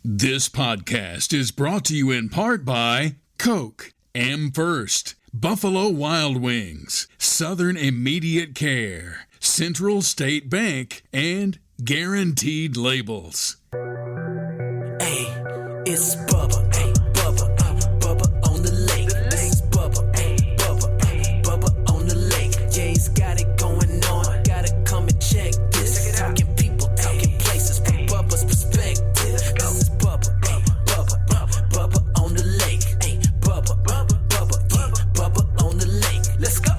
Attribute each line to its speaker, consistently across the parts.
Speaker 1: This podcast is brought to you in part by Coke, Am First, Buffalo Wild Wings, Southern Immediate Care, Central State Bank, and Guaranteed Labels.
Speaker 2: Hey, it's Bubba, hey, Bubba, Bubba on the lake. This is Bubba, hey, Bubba on the lake. Yeah, he's got it going on, gotta come and check this. Talking people, talking places from Bubba's perspective. This is Bubba, hey, Bubba on the lake. Hey, Bubba, yeah, Bubba on the lake. Let's go.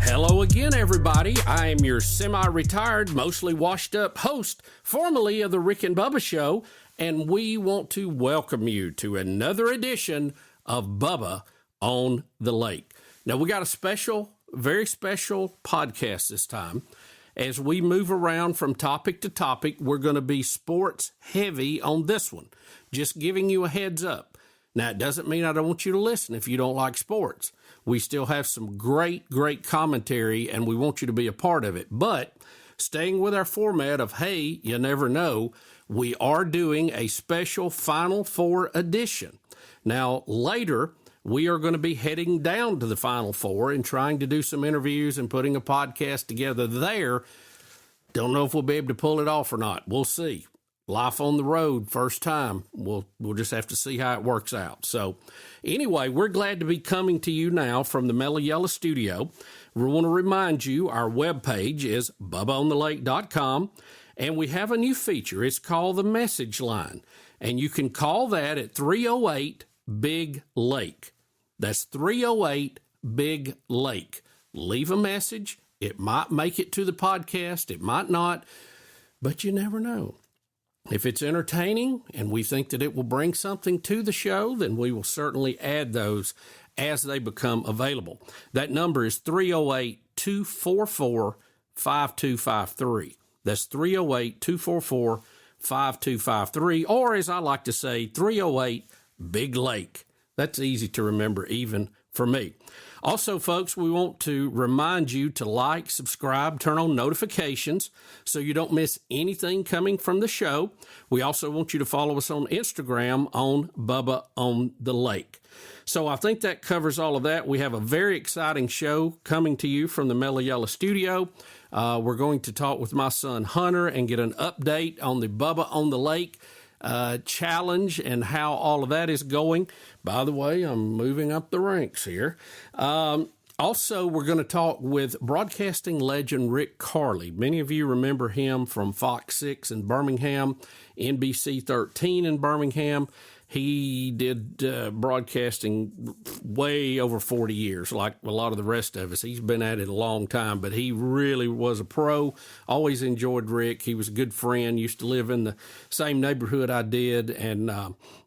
Speaker 3: Hello again, everybody. I am your semi-retired, mostly washed-up host, formerly of the Rick and Bubba Show, and we want to welcome you to another edition of Bubba on the Lake. Now, we got a special, very special podcast this time. As we move around from topic to topic, we're going to be sports heavy on this one. Just giving you a heads up. Now, it doesn't mean I don't want you to listen if you don't like sports. We still have some great commentary, and we want you to be a part of it. But staying with our format of, hey, you never know, we are doing a special Final Four edition. Now, later, we are going to be heading down to the Final Four and trying to do some interviews and putting a podcast together there. Don't know if we'll be able to pull it off or not. We'll see. Life on the road, first time. We'll just have to see how it works out. So anyway, we're glad to be coming to you now from the Mellow Yellow Studio. We want to remind you our webpage is bubbaonthelake.com, and we have a new feature. It's called the Message Line, and you can call that at 308-BIG-LAKE. That's 308-BIG-LAKE. Leave a message. It might make it to the podcast. It might not, but you never know. If it's entertaining and we think that it will bring something to the show, then we will certainly add those as they become available. That number is 308-244-5253. That's 308-244-5253, or as I like to say, 308-BIG-LAKE. That's easy to remember even for me. Also, folks, we want to remind you to like, subscribe, turn on notifications so you don't miss anything coming from the show. We also want you to follow us on Instagram on Bubba on the Lake. So I think that covers all of that. We have a very exciting show coming to you from the Mellow Yellow Studio. We're going to talk with my son Hunter and get an update on the Bubba on the Lake challenge and how all of that is going. By the way, I'm moving up the ranks here. Also, we're going to talk with broadcasting legend Rick Karle. Many of you remember him from Fox 6 in Birmingham, NBC 13 in Birmingham. He did broadcasting way over 40 years, like a lot of the rest of us. He's been at it a long time, but he really was a pro. Always enjoyed Rick. He was a good friend, used to live in the same neighborhood I did, and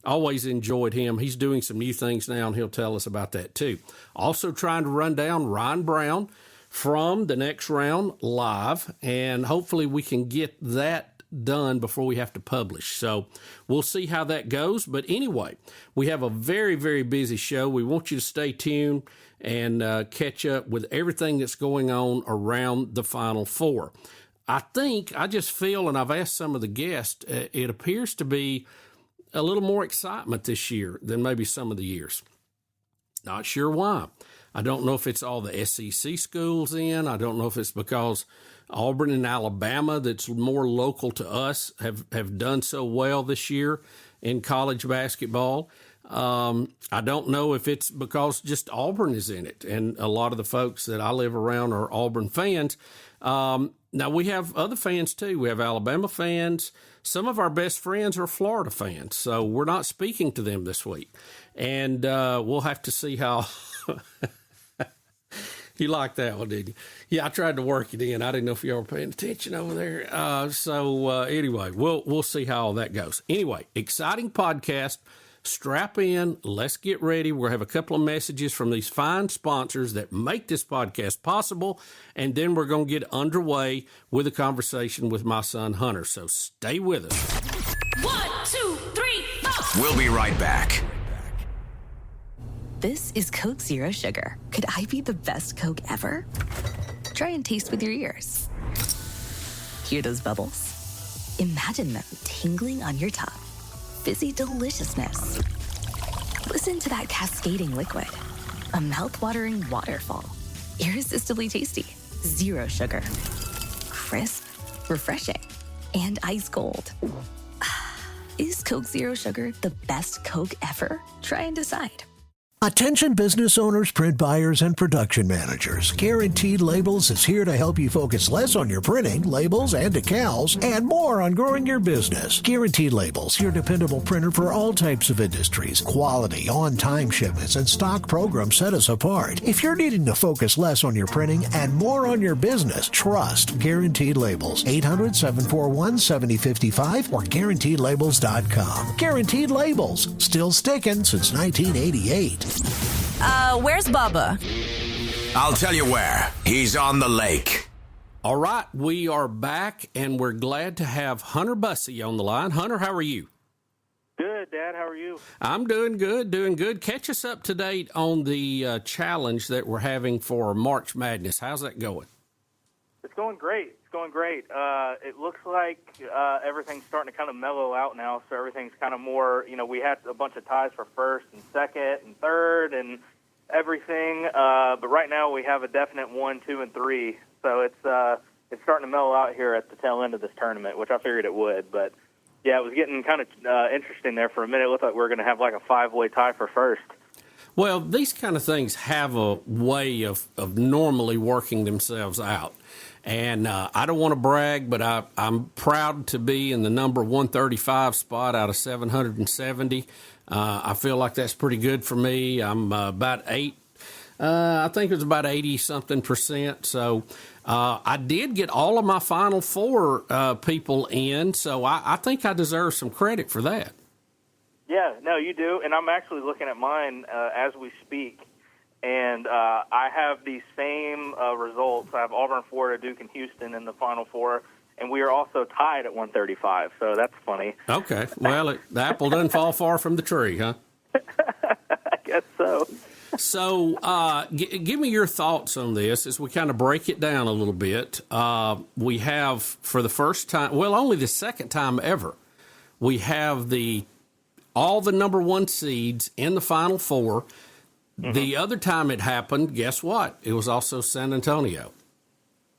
Speaker 3: always enjoyed him. He's doing some new things now, and he'll tell us about that too. Also trying to run down Ryan Brown from the next round live, and hopefully we can get that done before we have to publish. So we'll see how that goes. But anyway, we have a very, very busy show. We want you to stay tuned and catch up with everything that's going on around the Final Four. I just feel, and I've asked some of the guests, it appears to be a little more excitement this year than maybe some of the years. Not sure why. I don't know if it's all the SEC schools in. I don't know if it's because Auburn and Alabama, that's more local to us, have done so well this year in college basketball. I don't know if it's because just Auburn is in it, and a lot of the folks that I live around are Auburn fans. Now, we have other fans, too. We have Alabama fans. Some of our best friends are Florida fans, so we're not speaking to them this week. And we'll have to see how... You liked that one, didn't you? Yeah, I tried to work it in. I didn't know if you were paying attention over there. Anyway, we'll see how all that goes. Anyway, exciting podcast. Strap in. Let's get ready. We'll have a couple of messages from these fine sponsors that make this podcast possible, and then we're going to get underway with a conversation with my son, Hunter. So stay with us.
Speaker 4: 1, 2, 3, 4.
Speaker 5: We'll be right back.
Speaker 6: This is Coke Zero Sugar. Could I be the best Coke ever? Try and taste with your ears. Hear those bubbles? Imagine them tingling on your tongue. Fizzy deliciousness. Listen to that cascading liquid. A mouth-watering waterfall. Irresistibly tasty. Zero sugar. Crisp, refreshing, and ice cold. Is Coke Zero Sugar the best Coke ever? Try and decide.
Speaker 5: Attention business owners, print buyers, and production managers. Guaranteed Labels is here to help you focus less on your printing, labels, and decals, and more on growing your business. Guaranteed Labels, your dependable printer for all types of industries. Quality, on-time shipments, and stock programs set us apart. If you're needing to focus less on your printing and more on your business, trust Guaranteed Labels. 800-741-7055 or GuaranteedLabels.com. Guaranteed Labels, still sticking since 1988.
Speaker 7: Where's Bubba?
Speaker 8: I'll tell you where. He's on the lake.
Speaker 3: All right, we are back, and we're glad to have Hunter Bussey on the line. Hunter, how are you?
Speaker 9: Good, Dad. How are you?
Speaker 3: I'm doing good, doing good. Catch us up to date on the challenge that we're having for March Madness. How's that going?
Speaker 9: It's going great. It's going great. It looks like everything's starting to kind of mellow out now, so everything's kind of more, we had a bunch of ties for first and second and third and everything, but right now we have a definite 1, 2, and 3, so it's starting to mellow out here at the tail end of this tournament, which I figured it would, but yeah, it was getting kind of interesting there for a minute. It looked like we were going to have like a 5-way tie for first.
Speaker 3: Well, these kind of things have a way of normally working themselves out. And I don't want to brag, but I'm proud to be in the number 135 spot out of 770. I feel like that's pretty good for me. I'm about 8. I think it was about 80-something%. So I did get all of my Final Four people in, so I think I deserve some credit for that.
Speaker 9: Yeah, no, you do. And I'm actually looking at mine as we speak. And I have the same results. I have Auburn, Florida, Duke, and Houston in the Final Four, and we are also tied at 135, so that's funny.
Speaker 3: Okay. Well, the apple doesn't fall far from the tree, huh?
Speaker 9: I guess so.
Speaker 3: So give me your thoughts on this as we kind of break it down a little bit. We have, for the first time, well, only the second time ever, we have all the number 1 seeds in the Final Four. Mm-hmm. The other time it happened, guess what? It was also San Antonio.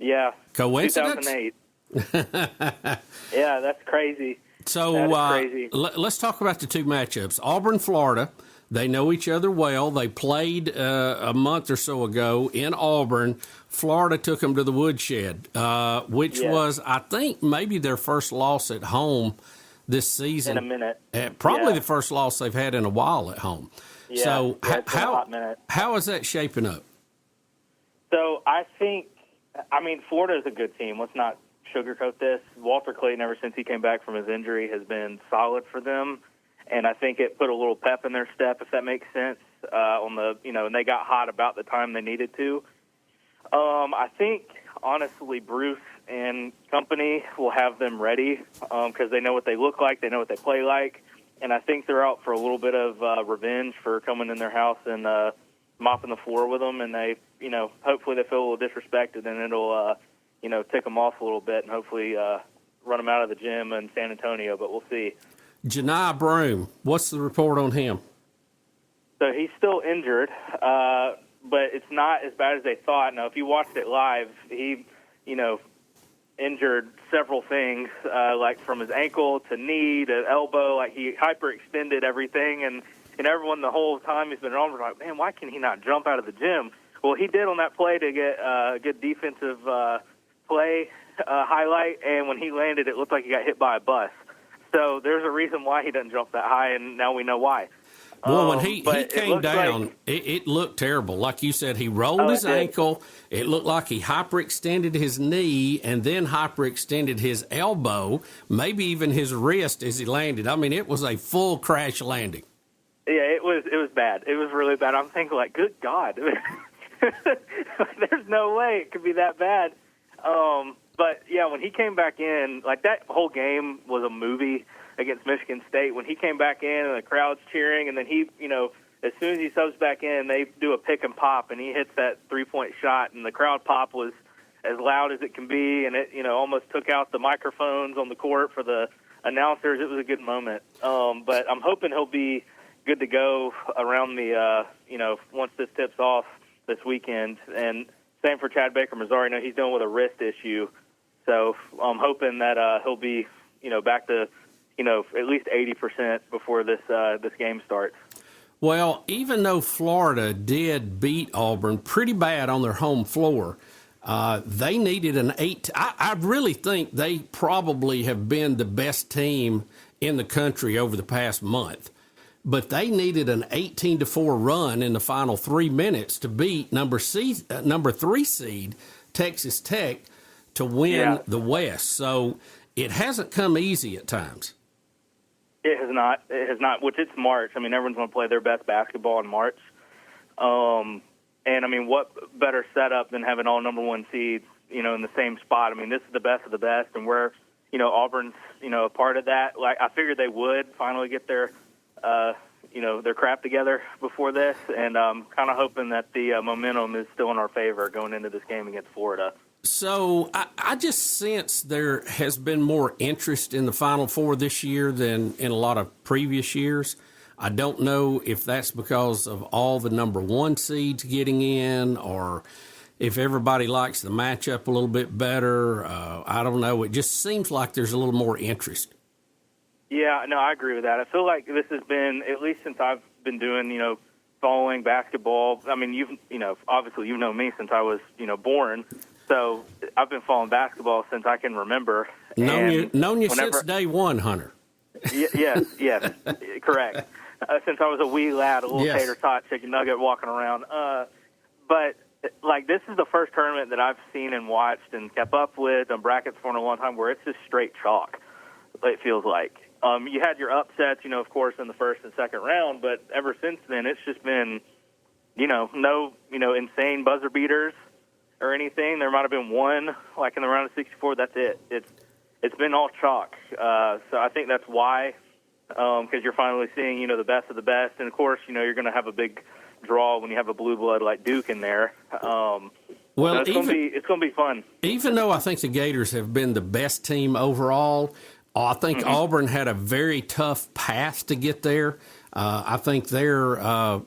Speaker 9: Yeah.
Speaker 3: Coincidence?
Speaker 9: 2008. Yeah, that's crazy.
Speaker 3: So
Speaker 9: crazy.
Speaker 3: Let's talk about the two matchups. Auburn, Florida, they know each other well. They played a month or so ago in Auburn. Florida took them to the woodshed, which was, I think, maybe their first loss at home this season.
Speaker 9: In a minute.
Speaker 3: Probably the first loss they've had in a while at home.
Speaker 9: Yeah,
Speaker 3: so
Speaker 9: how
Speaker 3: is that shaping up?
Speaker 9: So I think, Florida is a good team. Let's not sugarcoat this. Walter Clayton, ever since he came back from his injury, has been solid for them, and I think it put a little pep in their step, if that makes sense. And they got hot about the time they needed to. I think honestly, Bruce and company will have them ready because they know what they look like, they know what they play like. And I think they're out for a little bit of revenge for coming in their house and mopping the floor with them. And they, hopefully they feel a little disrespected, and it'll, tick them off a little bit and hopefully run them out of the gym in San Antonio. But we'll see.
Speaker 3: Janai Broome, what's the report on him?
Speaker 9: So he's still injured, but it's not as bad as they thought. Now, if you watched it live, he, injured several things, like from his ankle to knee to elbow. Like he hyperextended everything, and everyone the whole time he's been on was like, man, why can he not jump out of the gym? Well, he did on that play to get a good defensive play highlight, and when he landed, it looked like he got hit by a bus. So there's a reason why he doesn't jump that high, and now we know why.
Speaker 3: Well, when he came down, it looked terrible. Like you said, he rolled his ankle. It looked like he hyperextended his knee and then hyperextended his elbow, maybe even his wrist as he landed. I mean, it was a full crash landing.
Speaker 9: Yeah, it was bad. It was really bad. I'm thinking, like, good God. There's no way it could be that bad. But, yeah, when he came back in, like, that whole game was a movie against Michigan State. When he came back in and the crowd's cheering, and then he, as soon as he subs back in, they do a pick and pop, and he hits that three-point shot, and the crowd pop was as loud as it can be, and it, almost took out the microphones on the court for the announcers. It was a good moment. But I'm hoping he'll be good to go around the, once this tips off this weekend. And same for Chad Baker-Mazari. He's dealing with a wrist issue. So I'm hoping that he'll be, back to, at least 80% before this game starts.
Speaker 3: Well, even though Florida did beat Auburn pretty bad on their home floor, they needed an 8. I really think they probably have been the best team in the country over the past month. But they needed an 18-4 run in the final 3 minutes to beat number 3 seed Texas Tech to win the West. So it hasn't come easy at times.
Speaker 9: It has not. It has not, which it's March. I mean, everyone's going to play their best basketball in March. And, I mean, what better setup than having all number 1 seeds, in the same spot? I mean, this is the best of the best, and we're, Auburn's, a part of that. Like, I figured they would finally get their crap together before this, and I'm kind of hoping that the momentum is still in our favor going into this game against Florida.
Speaker 3: So I just sense there has been more interest in the Final Four this year than in a lot of previous years. I don't know if that's because of all the number 1 seeds getting in or if everybody likes the matchup a little bit better. I don't know. It just seems like there's a little more interest.
Speaker 9: Yeah, no, I agree with that. I feel like this has been, at least since I've been doing, following basketball. I mean, obviously you've known me since I was, born. So I've been following basketball since I can remember.
Speaker 3: Known you since day one, Hunter.
Speaker 9: Yes, correct. Since I was a wee lad, a little tater tot chicken nugget walking around. But, this is the first tournament that I've seen and watched and kept up with on brackets for a long time where it's just straight chalk, it feels like. You had your upsets, of course, in the first and second round, but ever since then it's just been, no, insane buzzer beaters or anything. There might have been one, in the round of 64. That's it. It's been all chalk. So I think that's why, because you're finally seeing, the best of the best. And, of course, you're going to have a big draw when you have a blue blood like Duke in there. Well, it's going to be fun. Even
Speaker 3: though I think the Gators have been the best team overall, I think Auburn had a very tough path to get there. I think their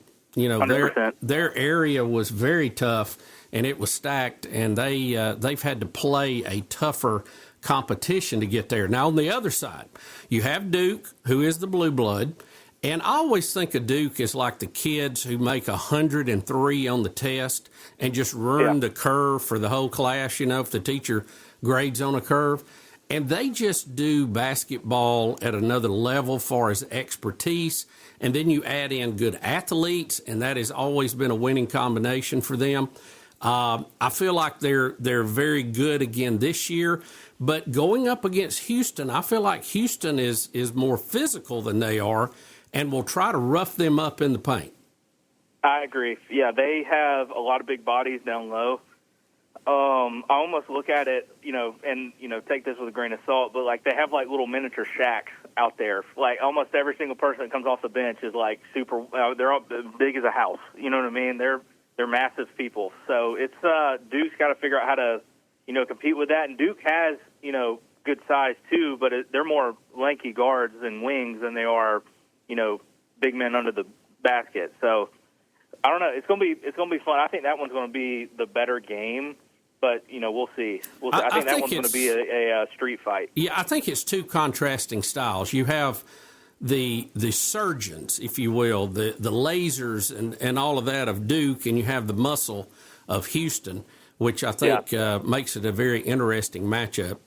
Speaker 3: area was very tough, and it was stacked, and they've had to play a tougher competition to get there. Now, on the other side, you have Duke, who is the blue blood, and I always think of Duke as like the kids who make 103 on the test and just run the curve for the whole class, if the teacher grades on a curve. And they just do basketball at another level as far as expertise. And then you add in good athletes, and that has always been a winning combination for them. I feel like they're very good again this year. But going up against Houston, I feel like Houston is more physical than they are and will try to rough them up in the paint.
Speaker 9: I agree. Yeah, they have a lot of big bodies down low. I almost look at it, and, take this with a grain of salt, but, they have, little miniature shacks out there. Almost every single person that comes off the bench is, super they're all big as a house. You know what I mean? They're massive people. So it's Duke's got to figure out how to, compete with that. And Duke has, good size, too, but they're more lanky guards and wings than they are, big men under the basket. So I don't know. It's gonna be fun. I think that one's going to be the better game. But, we'll see. I think that one's going to be a street fight.
Speaker 3: Yeah, I think it's two contrasting styles. You have the surgeons, if you will, the lasers and all of that of Duke, and you have the muscle of Houston, which I think makes it a very interesting matchup.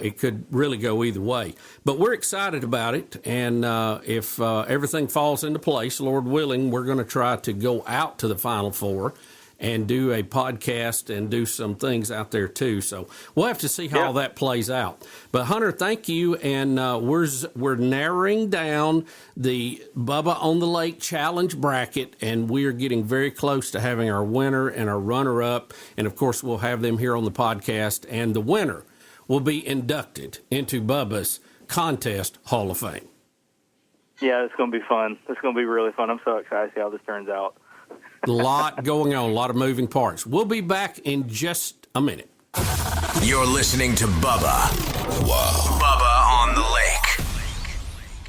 Speaker 3: It could really go either way. But we're excited about it, and if everything falls into place, Lord willing, we're going to try to go out to the Final Four and do a podcast and do some things out there too. So we'll have to see how all that plays out. But Hunter, thank you. And we're narrowing down the Bubba on the Lake Challenge bracket, and we are getting very close to having our winner and our runner-up. And of course, we'll have them here on the podcast. And the winner will be inducted into Bubba's Contest Hall of Fame.
Speaker 9: Yeah, it's going to be fun. It's going to be really fun. I'm so excited to see how this turns out.
Speaker 3: A lot going on, a lot of moving parts. We'll be back in just a minute.
Speaker 8: You're listening to Bubba. Whoa. Bubba on the Lake.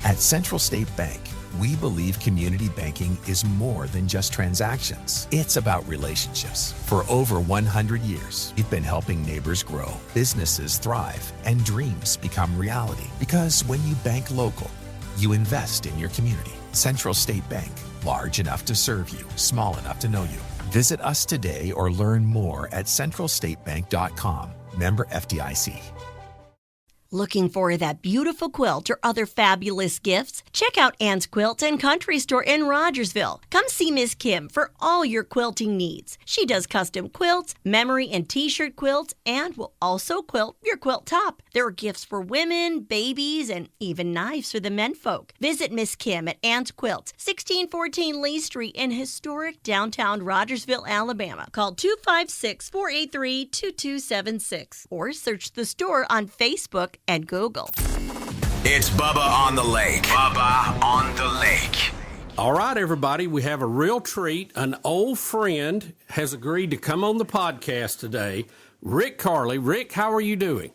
Speaker 10: At Central State Bank, we believe community banking is more than just transactions. It's about relationships. For over 100 years, we've been helping neighbors grow, businesses thrive, and dreams become reality. Because when you bank local, you invest in your community. Central State Bank, large enough to serve you, small enough to know you. Visit us today or learn more at centralstatebank.com. Member FDIC.
Speaker 11: Looking for that beautiful quilt or other fabulous gifts? Check out Ann's Quilt and Country Store in Rogersville. Come see Miss Kim for all your quilting needs. She does custom quilts, memory and t-shirt quilts, and will also quilt your quilt top. There are gifts for women, babies, and even knives for the menfolk. Visit Miss Kim at Ann's Quilt, 1614 Lee Street in historic downtown Rogersville, Alabama. Call 256-483-2276 or search the store on Facebook and Google.
Speaker 8: It's Bubba on the Lake. Bubba on the Lake.
Speaker 3: All right, everybody, we have a real treat. An old friend has agreed to come on the podcast today. Rick Karle. Rick, how are you doing?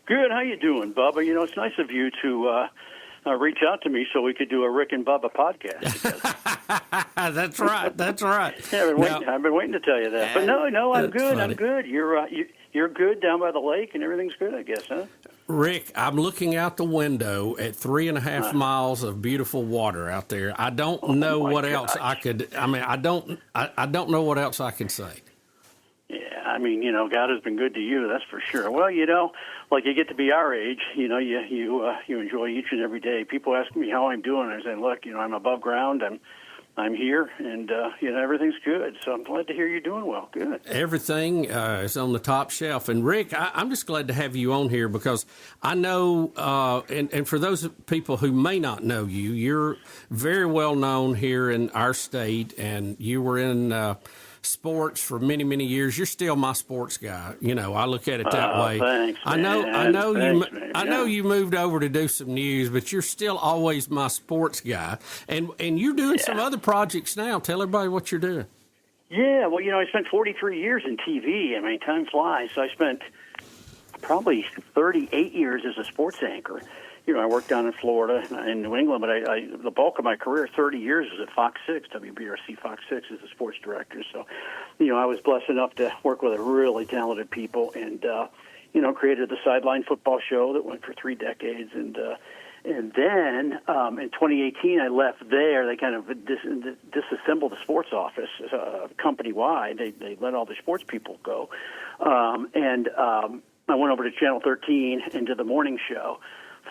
Speaker 12: Good. How you doing, Bubba? You know, it's nice of you to reach out to me so we could do a Rick and Bubba podcast together.
Speaker 3: That's right. That's right.
Speaker 12: Yeah, I've been waiting to tell you that. But no, I'm good. Funny. I'm good. You're good down by the lake, and everything's good, I guess, huh?
Speaker 3: Rick, I'm looking out the window at 3.5 miles of beautiful water out there. I don't know what else I could. I mean, I don't know what else I can say.
Speaker 12: Yeah, I mean, you know, God has been good to you, that's for sure. Well, you know, like you get to be our age, you know, you enjoy each and every day. People ask me how I'm doing. I say, look, you know, I'm above ground. I'm here, and, you know, everything's good. So I'm glad to hear you're doing well. Good.
Speaker 3: Everything is on the top shelf. And, Rick, I'm just glad to have you on here because I know, and for those people who may not know you, you're very well known here in our state, and you were in sports for many, many years. You're still my sports guy. You know, I look at it that way.
Speaker 12: Thanks,
Speaker 3: I know you moved over to do some news, but you're still always my sports guy. And you're doing some other projects now. Tell everybody what you're doing.
Speaker 12: Yeah, well, you know, I spent 43 years in TV. I mean, time flies. So I spent probably 38 years as a sports anchor. You know, I worked down in Florida and New England, but the bulk of my career, 30 years, was at Fox 6, WBRC Fox 6 as a sports director. So, you know, I was blessed enough to work with really talented people and, you know, created the Sideline Football Show that went for 3 decades. And then in 2018, I left there. They kind of disassembled the sports office company-wide. They let all the sports people go. And I went over to Channel 13 and did the morning show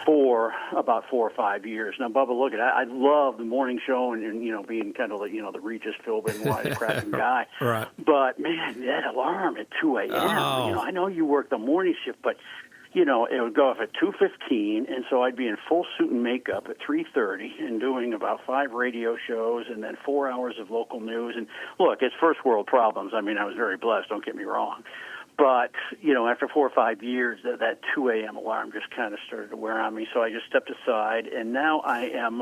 Speaker 12: for about 4 or 5 years. Now, Bubba, look, I love the morning show and you know, being kind of you know, the Regis Philbin wisecracking guy. Right. But man, that alarm at 2 a.m.
Speaker 3: Oh.
Speaker 12: You know, I know you work the morning shift, but you know, it would go off at 2:15, and so I'd be in full suit and makeup at 3:30 and doing about 5 radio shows and then 4 hours of local news. And look, it's first world problems. I mean, I was very blessed. Don't get me wrong. But, you know, after 4 or 5 years, that 2 a.m. alarm just kind of started to wear on me. So I just stepped aside, and now I'm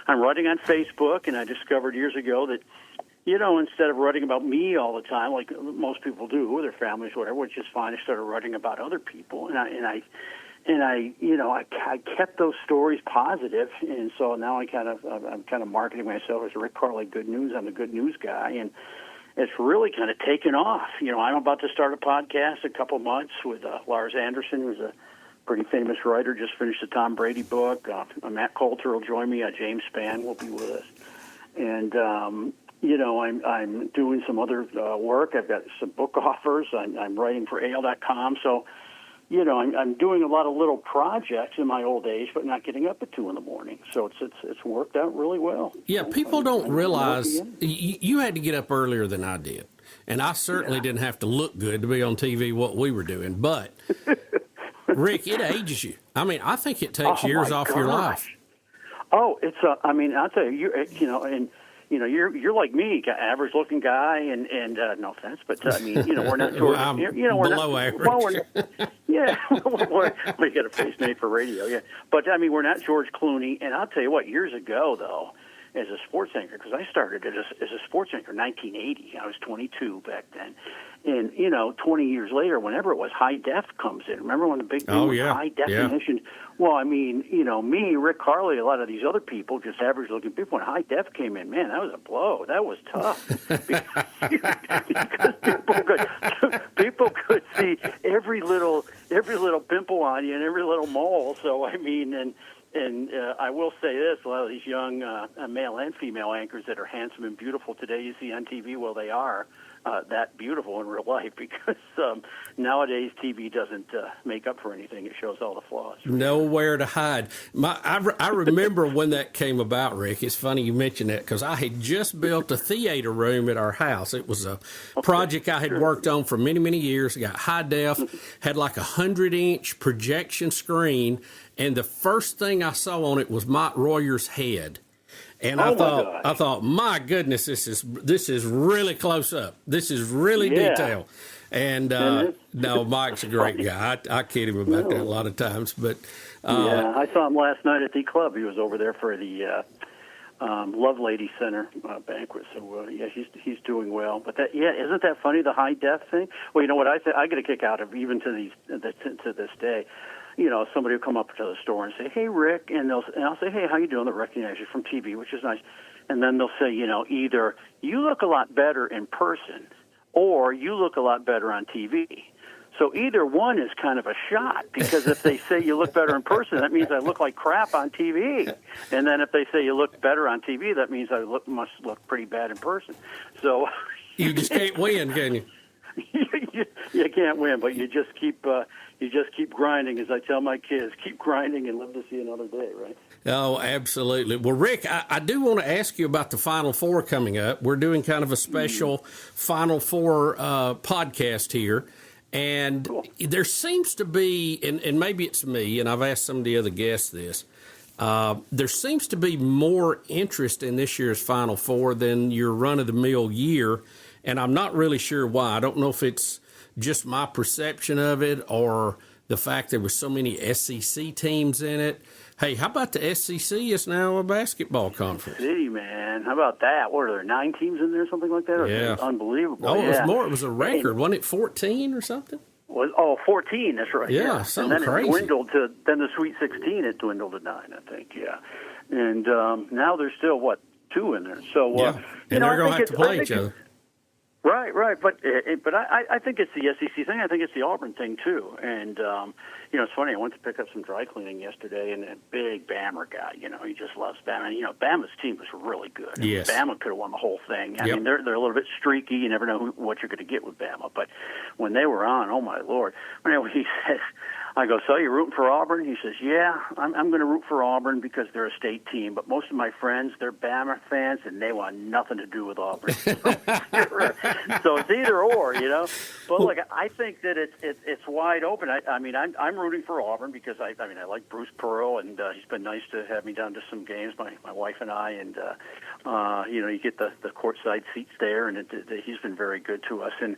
Speaker 12: writing on Facebook, and I discovered years ago that, you know, instead of writing about me all the time, like most people do, or their families, whatever, which is fine, I started writing about other people, and I you know, I kept those stories positive, and so now I'm kind of marketing myself as Rick Karle Good News. I'm a good news guy, and it's really kind of taken off. You know, I'm about to start a podcast in a couple months with Lars Anderson, who's a pretty famous writer, just finished the Tom Brady book. Matt Coulter will join me. James Spann will be with us. And, you know, I'm doing some other work. I've got some book offers. I'm writing for AL.com. So, you know, I'm doing a lot of little projects in my old age, but not getting up at 2 in the morning. So it's worked out really well.
Speaker 3: Yeah, people don't realize you had to get up earlier than I did, and I certainly didn't have to look good to be on TV what we were doing. But Rick, it ages you. I mean, I think it takes years off your life.
Speaker 12: Oh, it's I mean, I'll tell you, you know, and. You know, you're like me, average-looking guy, and no offense, but I mean, you know, we're not.
Speaker 3: Well, I'm
Speaker 12: you know, we're
Speaker 3: below
Speaker 12: not,
Speaker 3: average.
Speaker 12: Well, yeah, we got a face made for radio, yeah. But I mean, we're not George Clooney. And I'll tell you what, years ago though, as a sports anchor, because I started as a sports anchor in 1980. I was 22 back then, And, 20 years later, whenever it was, high def comes in. Remember when the big thing was high definition? Yeah. Well, I mean, me, Rick Karle, a lot of these other people, just average-looking people, when high def came in, man, that was a blow. That was tough. Because people could see every little pimple on you and every little mole. So, I mean, and I will say this, a lot of these young male and female anchors that are handsome and beautiful today, you see on TV, well, they are that beautiful in real life, because nowadays TV doesn't make up for anything. It shows all the flaws.
Speaker 3: Nowhere to hide. I remember when that came about, Rick. It's funny you mentioned that, because I had just built a theater room at our house. It was a project I had worked on for many, many years. It got high def, had like 100-inch projection screen, and the first thing I saw on it was Mike Royer's head. And I thought, my goodness, this is really close up. This is really detailed. And no, Mike's a great guy. I kid him about that a lot of times. But
Speaker 12: I saw him last night at the club. He was over there for the Love Lady Center banquet. So he's doing well. But isn't that funny, the high def thing? Well, you know what I get a kick out of, even to this day. Somebody will come up to the store and say, "Hey, Rick," and I'll say, "Hey, how you doing?" They'll recognize you from TV, which is nice. And then they'll say, either you look a lot better in person, or you look a lot better on TV. So either one is kind of a shot, because if they say you look better in person, that means I look like crap on TV. And then if they say you look better on TV, that means I must look pretty bad in person. So
Speaker 3: you just can't win, can you?
Speaker 12: You can't win, but you just keep grinding. As I tell my kids, keep grinding and live to see another day, right?
Speaker 3: Oh, absolutely. Well, Rick, I do want to ask you about the Final Four coming up. We're doing kind of a special Final Four podcast here, and there seems to be, and maybe it's me, and I've asked some of the other guests this, there seems to be more interest in this year's Final Four than your run-of-the-mill year, and I'm not really sure why. I don't know if it's just my perception of it, or the fact there were so many SEC teams in it. Hey, how about the SEC is now a basketball conference?
Speaker 12: City, man. How about that? What are there, 9 teams in there, something like that?
Speaker 3: Yeah.
Speaker 12: Unbelievable.
Speaker 3: Oh, it was more. It was a record. Wasn't it 14 or something?
Speaker 12: 14, that's right.
Speaker 3: Yeah, something
Speaker 12: and then
Speaker 3: crazy.
Speaker 12: It dwindled then the Sweet 16, it dwindled to 9, I think, yeah. And now there's still, 2 in there. So,
Speaker 3: and they're going to have to play each other.
Speaker 12: Right. But I think it's the SEC thing. I think it's the Auburn thing, too. And, it's funny. I went to pick up some dry cleaning yesterday, and a big Bammer guy, he just loves Bama. And, Bama's team was really good.
Speaker 3: Yes.
Speaker 12: Bama could have won the whole thing. I mean, they're a little bit streaky. You never know what you're going to get with Bama. But when they were on, oh, my Lord. When he says, I go, "So you're rooting for Auburn?" He says, "Yeah, I'm going to root for Auburn because they're a state team. But most of my friends, they're Bama fans, and they want nothing to do with Auburn." So it's either or, But look, I think that it's wide open. I'm rooting for Auburn because I like Bruce Pearl, and he's been nice to have me down to some games, my wife and I, and you get the courtside seats there, and he's been very good to us, and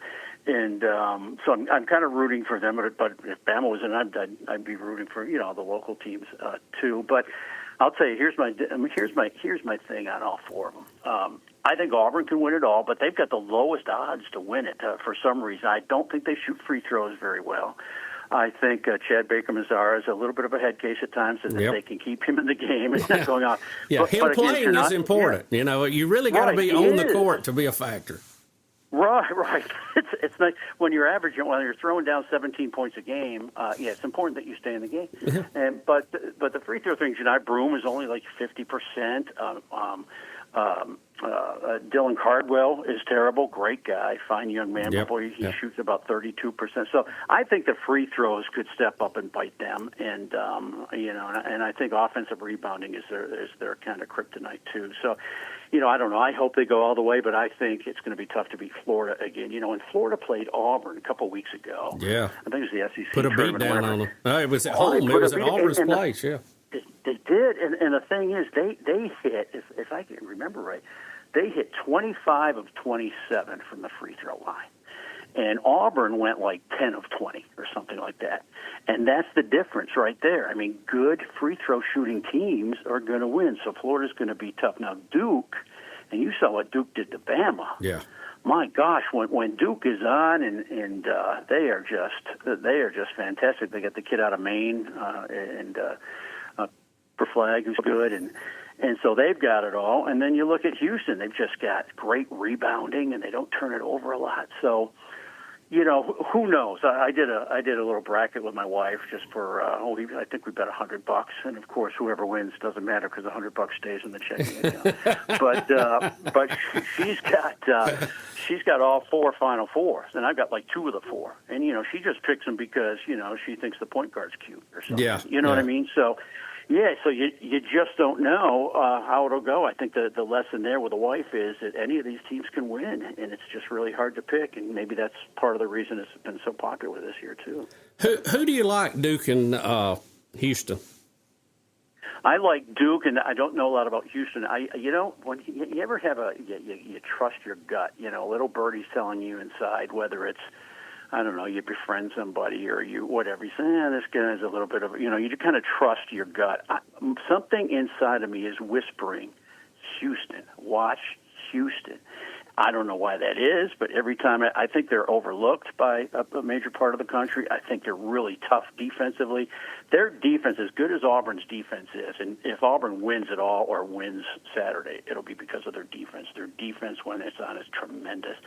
Speaker 12: so I'm kind of rooting for them. But if Bama was in, I'd be rooting for the local teams too. But I'll tell you, here's my thing on all 4 of them. I think Auburn can win it all, but they've got the lowest odds to win it for some reason. I don't think they shoot free throws very well. I think Chad Baker-Mazara is a little bit of a head case at times, and if they can keep him in the game, it's not going on.
Speaker 3: Yeah, him playing is important. Yeah. You really got to be on the court to be a factor.
Speaker 12: Right. It's like when you're throwing down 17 points a game. It's important that you stay in the game. But the free throw thing, Jedi Broom is only like 50%. Dylan Cardwell is terrible. Great guy, fine young man. He shoots about 32%. So I think the free throws could step up and bite them. And and I think offensive rebounding is their kind of kryptonite too. So. I don't know. I hope they go all the way, but I think it's going to be tough to beat Florida again. When Florida played Auburn a couple of weeks ago, I think it was the SEC.
Speaker 3: Put a beat down on them. No, it was at home. It was at Auburn's place,
Speaker 12: They did, and the thing is, they hit, if I can remember right, they hit 25 of 27 from the free throw line. And Auburn went like 10 of 20 or something like that. And that's the difference right there. I mean, good free throw shooting teams are going to win. So Florida's going to be tough. Now, Duke, and you saw what Duke did to Bama.
Speaker 3: Yeah.
Speaker 12: my gosh, when Duke is on, and they are just fantastic. They got the kid out of Maine, for Flag, who's good, and so they've got it all. And then you look at Houston; they've just got great rebounding, and they don't turn it over a lot. So, who knows? I did a little bracket with my wife just for I think we bet $100, and of course whoever wins doesn't matter because $100 stays in the checking account. but she's got all 4 Final Fours, and I've got like 2 of the 4, and she just picks them because she thinks the point guard's cute or something.
Speaker 3: Yeah,
Speaker 12: you know what I mean? So. Yeah, so you just don't know how it'll go. I think the lesson there with the wife is that any of these teams can win, and it's just really hard to pick, and maybe that's part of the reason it's been so popular this year too.
Speaker 3: Who do you like, Duke and Houston?
Speaker 12: I like Duke, and I don't know a lot about Houston. When you ever have you trust your gut, little birdie's telling you inside, whether it's, I don't know, you befriend somebody or you whatever. You say, this guy's a little bit of, you just kind of trust your gut. Something inside of me is whispering, Houston, watch Houston. I don't know why that is, but every time I think they're overlooked by a major part of the country. I think they're really tough defensively. Their defense, as good as Auburn's defense is, and if Auburn wins at all or wins Saturday, it'll be because of their defense. Their defense, when it's on, is tremendous.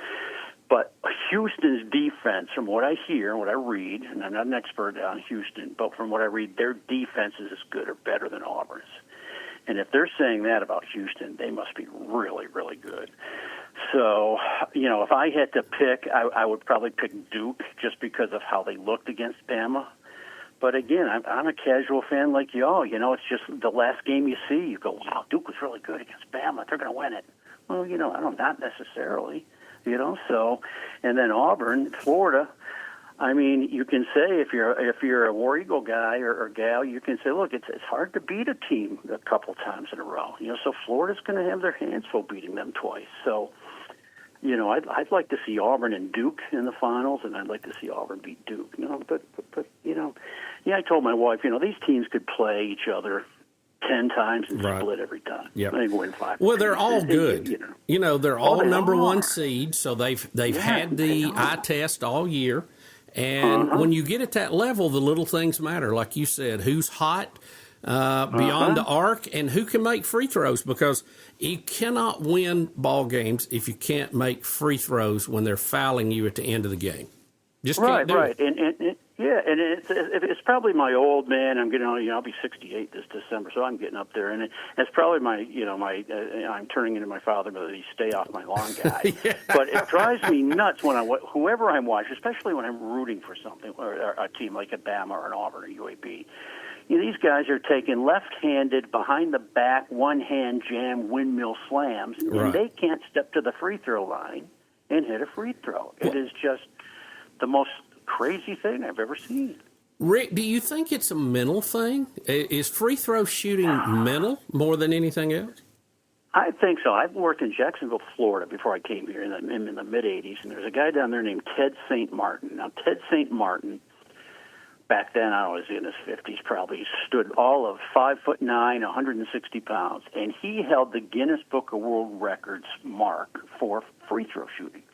Speaker 12: But Houston's defense, from what I hear and what I read, and I'm not an expert on Houston, but from what I read, their defense is as good or better than Auburn's. And if they're saying that about Houston, they must be really, really good. So, if I had to pick, I would probably pick Duke just because of how they looked against Bama. But again, I'm a casual fan like y'all. It's just the last game you see, you go, wow, Duke was really good against Bama. They're going to win it. Well, not necessarily. So, and then Auburn, Florida. I mean, you can say if you're a War Eagle guy or gal, you can say, look, it's hard to beat a team a couple times in a row. So Florida's going to have their hands full beating them twice. So, I'd like to see Auburn and Duke in the finals, and I'd like to see Auburn beat Duke. But I told my wife, these teams could play each other 10 times and split every time.
Speaker 3: Yep.
Speaker 12: They win 5.
Speaker 3: Well, they're all good. They're all number one seeds, so they've had the eye test all year. And when you get at that level, the little things matter. Like you said, who's hot beyond the arc and who can make free throws, because you cannot win ball games if you can't make free throws when they're fouling you at the end of the game. Just can't do it.
Speaker 12: And it's probably my old man. I'm getting, I'll be 68 this December, so I'm getting up there, and it's probably I'm turning into my father, but he stay off my lawn guy. Yeah. But it drives me nuts when whoever I'm watching, especially when I'm rooting for something or a team like a Bama or an Auburn or UAB. These guys are taking left-handed, behind-the-back, one-hand jam windmill slams, and they can't step to the free throw line and hit a free throw. It is just the most crazy thing I've ever seen.
Speaker 3: Rick, do you think it's a mental thing? Is free throw shooting mental more than anything else?
Speaker 12: I think so. I've worked in Jacksonville, Florida before I came here in the mid-'80s, and there's a guy down there named Ted St. Martin. Now, Ted St. Martin, back then I was in his 50s probably, stood all of 5'9", 160 pounds, and he held the Guinness Book of World Records mark for free throw shooting.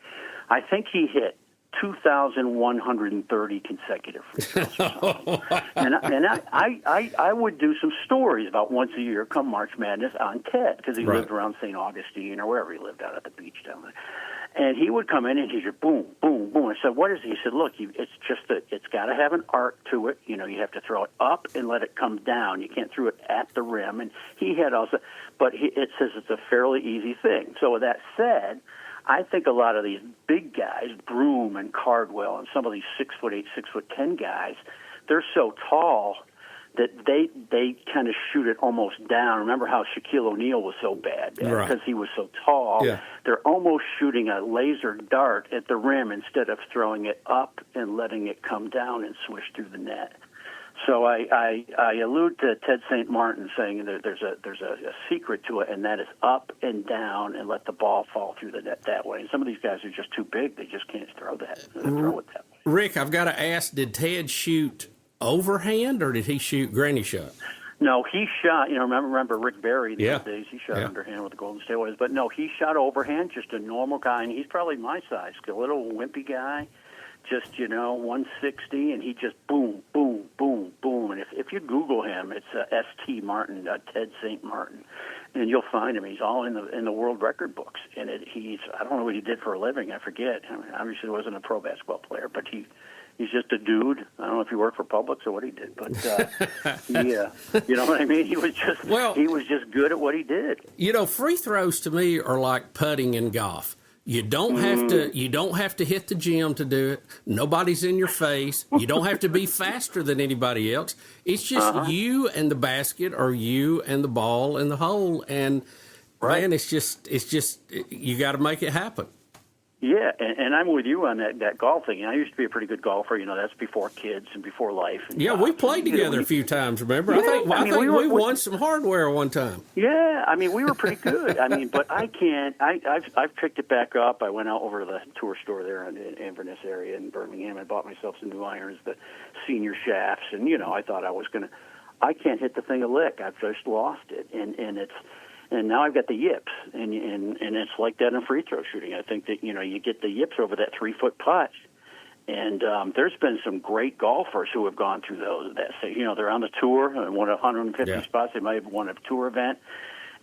Speaker 12: I think he hit 2,130 consecutive free throws. And I would do some stories about once a year come March Madness on Ted, because he lived around St. Augustine or wherever he lived out at the beach down there. And he would come in and he'd just boom, boom, boom. I said, what is it? He said, look, it's just that it's got to have an arc to it. You have to throw it up and let it come down. You can't throw it at the rim. And he had also, but it says it's a fairly easy thing. So with that said, I think a lot of these big guys, Broom and Cardwell, and some of these 6'8", 6'10" guys, they're so tall that they kind of shoot it almost down. Remember how Shaquille O'Neal was so bad because he was so tall? Yeah. They're almost shooting a laser dart at the rim instead of throwing it up and letting it come down and swish through the net. So I allude to Ted St. Martin saying that there's a secret to it, and that is up and down and let the ball fall through the net that way. And some of these guys are just too big; they just can't throw it that way.
Speaker 3: Rick, I've got to ask: did Ted shoot overhand or did he shoot granny shot?
Speaker 12: No, he shot, remember Rick Barry in
Speaker 3: Yeah.
Speaker 12: those days? He shot
Speaker 3: Yeah.
Speaker 12: underhand with the Golden State Warriors. But no, he shot overhand, just a normal guy. And he's probably my size, a little wimpy guy, just, 160. And he just boom, boom, boom, boom. And if you Google him, it's S.T. Martin, Ted St. Martin. And you'll find him. He's all in the world record books. And I don't know what he did for a living. I forget. I mean, obviously, he wasn't a pro basketball player, but he's just a dude. I don't know if he worked for Publix or what he did, but you know what I mean. He was just good at what he did.
Speaker 3: Free throws to me are like putting in golf. You don't have to hit the gym to do it. Nobody's in your face. You don't have to be faster than anybody else. It's just you and the basket, or you and the ball and the hole. And man, it's just you got to make it happen.
Speaker 12: Yeah, and I'm with you on that golf thing. I used to be a pretty good golfer. That's before kids and before life. And
Speaker 3: we played together a few times, remember?
Speaker 12: Yeah,
Speaker 3: I think we won some hardware one time.
Speaker 12: Yeah, we were pretty good. But I can't. I've picked it back up. I went out over to the tour store there in Inverness area in Birmingham. I bought myself some new irons, the senior shafts, and I thought I can't hit the thing a lick. I've just lost it, and now I've got the yips, and it's like that in free throw shooting. I think that you get the yips over that 3-foot putt, and there's been some great golfers who have gone through those. They're on the tour and won 150 spots. They might have won a tour event,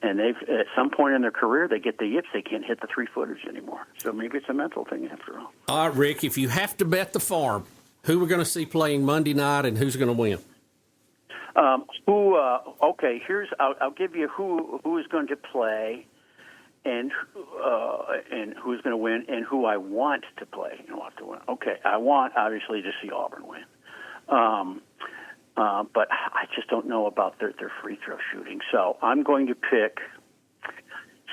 Speaker 12: and they've at some point in their career they get the yips. They can't hit the 3-footers anymore. So maybe it's a mental thing after all.
Speaker 3: All right, Rick, if you have to bet the farm, who we're going to see playing Monday night, and who's going to win? I'll give you who is going to play, and who's going to win, and who I want to play and want to win. Okay, I want obviously to see Auburn win, but I just don't know about their free throw shooting. So I'm going to pick.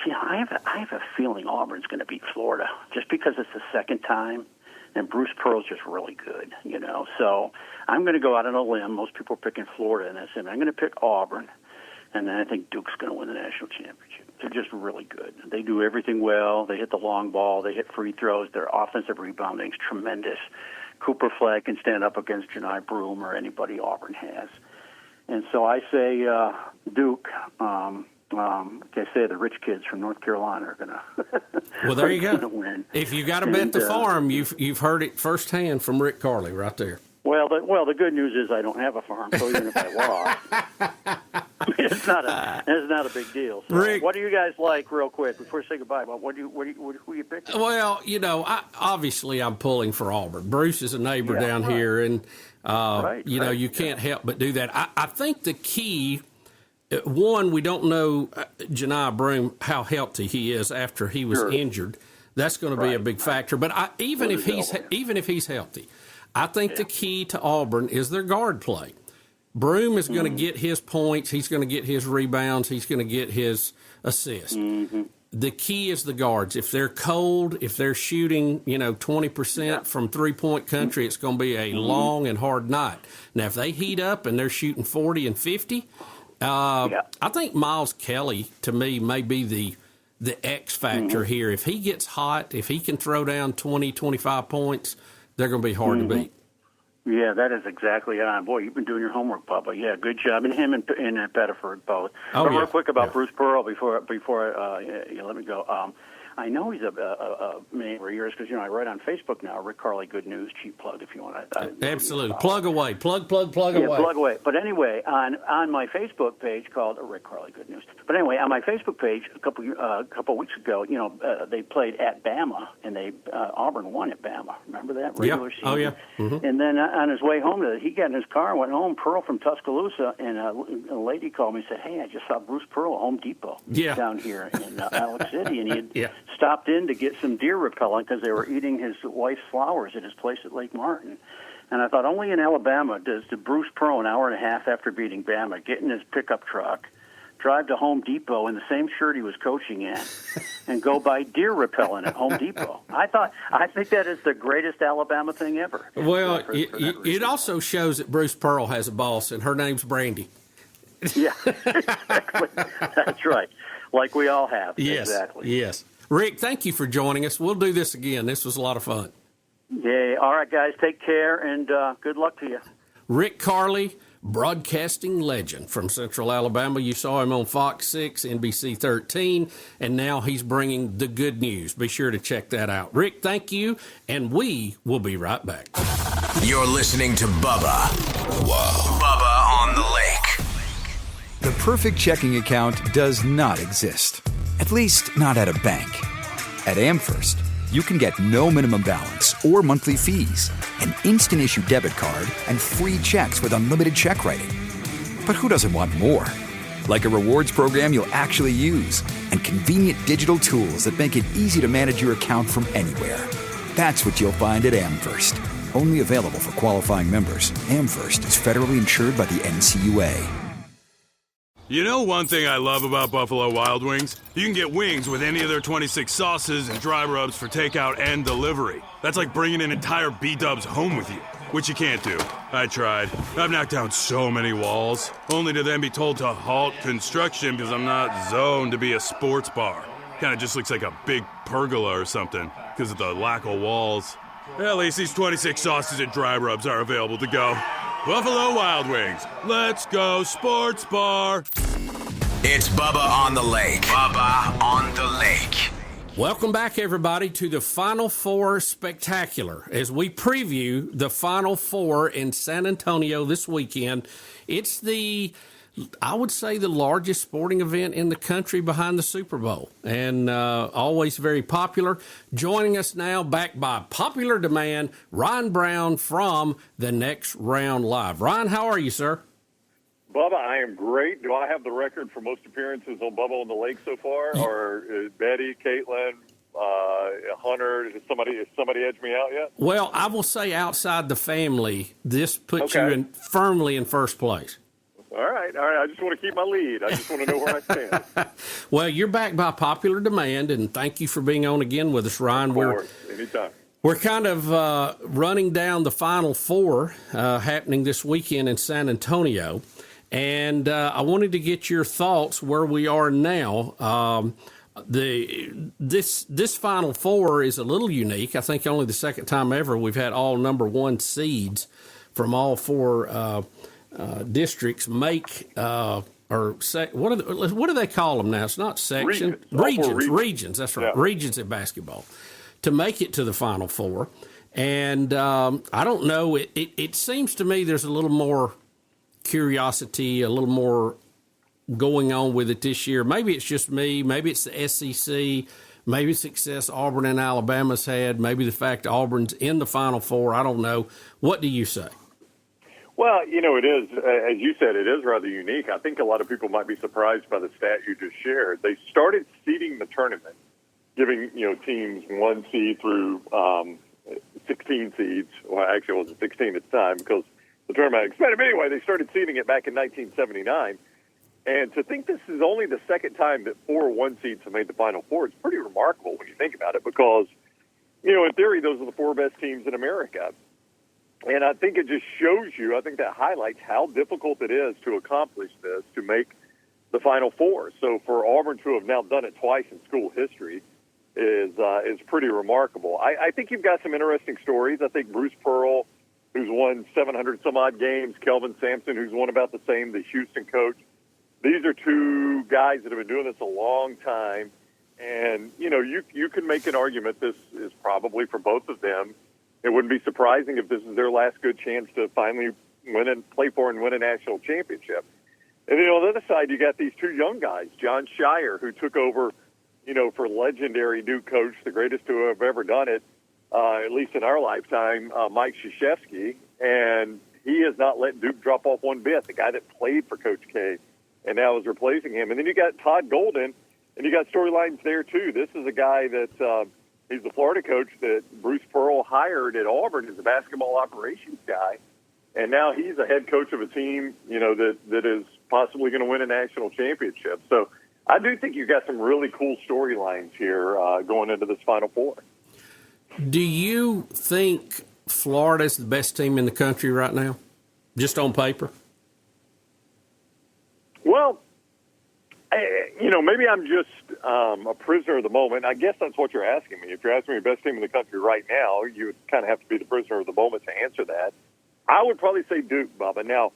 Speaker 3: See, I have a feeling Auburn's going to beat Florida just because it's the second time. And Bruce Pearl's just really good, So I'm going to go out on a limb. Most people are picking Florida, and I'm going to pick Auburn. And then I think Duke's going to win the national championship. They're just really good. They do everything well. They hit the long ball. They hit free throws. Their offensive rebounding is tremendous. Cooper Flagg can stand up against Janai Broom or anybody Auburn has. And so I say Duke. They say the rich kids from North Carolina are going to. Well, there you go.
Speaker 12: Win.
Speaker 3: If you got to bet the farm, you've heard it firsthand from Rick Karle right there.
Speaker 12: Well, the good news is I don't have a farm, so even if I lost, it's not a big deal. So
Speaker 3: Rick,
Speaker 12: what do you guys like, real quick, before I say goodbye? Who you picking?
Speaker 3: Well, obviously I'm pulling for Auburn. Bruce is a neighbor down here, and you can't help but do that. I think the key. One, we don't know Janai Broom how healthy he is after he was injured. That's going to be a big factor. But even if he's healthy, I think the key to Auburn is their guard play. Broom is going to get his points. He's going to get his rebounds. He's going to get his assists. Mm-hmm. The key is the guards. If they're cold, if they're shooting, 20% from three-point country, it's going to be a long and hard night. Now, if they heat up and they're shooting 40 and 50. I think Miles Kelly, to me, may be the X factor here. If he gets hot, if he can throw down 20, 25 points, they're going to be hard to beat.
Speaker 12: Yeah, that is exactly on. Boy, you've been doing your homework, Bubba. Yeah, good job. And him and Bedford both. Real quick about Bruce Pearl before you let me go. I know he's a man for years because, I write on Facebook now, Rick Karle Good News, cheap plug if you want.
Speaker 3: Absolutely. Plug away. Plug away.
Speaker 12: Plug away. But anyway, on my Facebook page called Rick Karle Good News. But anyway, on my Facebook page a couple weeks ago, they played at Bama, and Auburn won at Bama. Remember that regular season?
Speaker 3: Oh, yeah. Mm-hmm.
Speaker 12: And then on his way home, he got in his car and went home. Pearl from Tuscaloosa, and a lady called me and said, "Hey, I just saw Bruce Pearl at Home Depot down here in Alex City, and he had stopped in to get some deer repellent because they were eating his wife's flowers at his place at Lake Martin." And I thought, only in Alabama does the Bruce Pearl, an hour and a half after beating Bama, get in his pickup truck, drive to Home Depot in the same shirt he was coaching in, and go buy deer repellent at Home Depot. I think that is the greatest Alabama thing ever.
Speaker 3: Well, it also shows that Bruce Pearl has a boss, and her name's Brandy.
Speaker 12: Yeah, exactly. That's right. Like we all have.
Speaker 3: Yes,
Speaker 12: exactly.
Speaker 3: Yes. Rick, thank you for joining us. We'll do this again. This was a lot of fun.
Speaker 12: Yeah. All right, guys. Take care, and good luck to you.
Speaker 3: Rick Karle, broadcasting legend from Central Alabama. You saw him on Fox 6, NBC 13, and now he's bringing the good news. Be sure to check that out. Rick, thank you, and we will be right back.
Speaker 8: You're listening to Bubba. Whoa. Bubba on the Lake.
Speaker 13: The perfect checking account does not exist. At least, not at a bank. At AmFirst, you can get no minimum balance or monthly fees, an instant issue debit card, and free checks with unlimited check writing. But who doesn't want more? Like a rewards program you'll actually use, and convenient digital tools that make it easy to manage your account from anywhere. That's what you'll find at AmFirst. Only available for qualifying members. AmFirst is federally insured by the NCUA.
Speaker 14: You know one thing I love about Buffalo Wild Wings? You can get wings with any of their 26 sauces and dry rubs for takeout and delivery. That's like bringing an entire B-dubs home with you, which you can't do. I tried. I've knocked down so many walls, only to then be told to halt construction because I'm not zoned to be a sports bar. Kind of just looks like a big pergola or something because of the lack of walls. At least these 26 sauces and dry rubs are available to go. Buffalo Wild Wings. Let's go sports bar.
Speaker 8: It's Bubba on the Lake. Bubba on the Lake.
Speaker 3: Welcome back, everybody, to the Final Four Spectacular as we preview the Final Four in San Antonio this weekend. It's I would say, the largest sporting event in the country behind the Super Bowl, and always very popular. Joining us now, back by popular demand, Ryan Brown from The Next Round Live. Ryan, how are you, sir?
Speaker 15: Bubba, I am great. Do I have the record for most appearances on Bubba on the Lake so far? Or Betty, Caitlin, Hunter, has somebody edged me out yet?
Speaker 3: Well, I will say outside the family, this puts you firmly in first place.
Speaker 15: All right. I just want to keep my lead. I just want to know where I stand.
Speaker 3: Well, you're back by popular demand, and thank you for being on again with us, Ryan.
Speaker 15: Anytime.
Speaker 3: We're kind of running down the Final Four happening this weekend in San Antonio, and I wanted to get your thoughts where we are now. This Final Four is a little unique. I think only the second time ever we've had all number one seeds from all four districts make what do they call them now? It's not section regions. That's right, regions in basketball to make it to the Final Four. And I don't know. It seems to me there's a little more curiosity, a little more going on with it this year. Maybe it's just me. Maybe it's the SEC. Maybe success Auburn and Alabama's had. Maybe the fact Auburn's in the Final Four. I don't know. What do you say?
Speaker 15: Well, it is, as you said, it is rather unique. I think a lot of people might be surprised by the stat you just shared. They started seeding the tournament, giving, teams 1 seed through 16 seeds. Well, actually, it wasn't 16 at the time because the tournament expanded. But anyway, they started seeding it back in 1979. And to think this is only the second time that 4 1 seeds have made the Final Four is pretty remarkable when you think about it because, in theory, those are the 4 best teams in America. And I think it just shows you, I think that highlights how difficult it is to accomplish this, to make the Final Four. So for Auburn to have now done it twice in school history is pretty remarkable. I think you've got some interesting stories. I think Bruce Pearl, who's won 700-some-odd games, Kelvin Sampson, who's won about the same, the Houston coach. These are 2 guys that have been doing this a long time. And, you can make an argument this is probably for both of them. It wouldn't be surprising if this is their last good chance to finally win and play for and win a national championship. And then on the other side, you got these 2 young guys, John Shire, who took over, for legendary Duke coach, the greatest to have ever done it, at least in our lifetime, Mike Krzyzewski. And he has not let Duke drop off one bit, the guy that played for Coach K and now is replacing him. And then you got Todd Golden, and you got storylines there, too. This is a guy that he's the Florida coach that Bruce Pearl hired at Auburn as a basketball operations guy. And now he's a head coach of a team, that is possibly going to win a national championship. So I do think you've got some really cool storylines here going into this Final Four.
Speaker 3: Do you think Florida's the best team in the country right now, just on paper?
Speaker 15: Well, maybe I'm just a prisoner of the moment. I guess that's what you're asking me. If you're asking me the best team in the country right now, you would kind of have to be the prisoner of the moment to answer that. I would probably say Duke, Bubba. Now,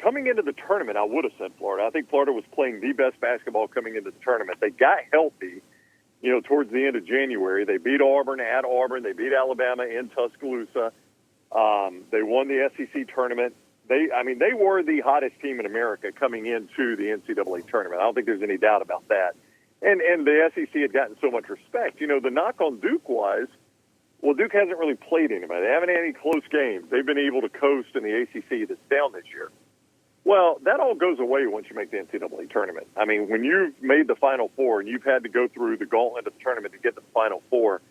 Speaker 15: coming into the tournament, I would have said Florida. I think Florida was playing the best basketball coming into the tournament. They got healthy, towards the end of January. They beat Auburn at Auburn. They beat Alabama in Tuscaloosa. They won the SEC tournament. They were the hottest team in America coming into the NCAA tournament. I don't think there's any doubt about that. And the SEC had gotten so much respect. The knock on Duke was, well, Duke hasn't really played anybody. They haven't had any close games. They've been able to coast in the ACC that's down this year. Well, that all goes away once you make the NCAA tournament. I mean, when you've made the Final Four and you've had to go through the gauntlet of the tournament to get to the Final Four,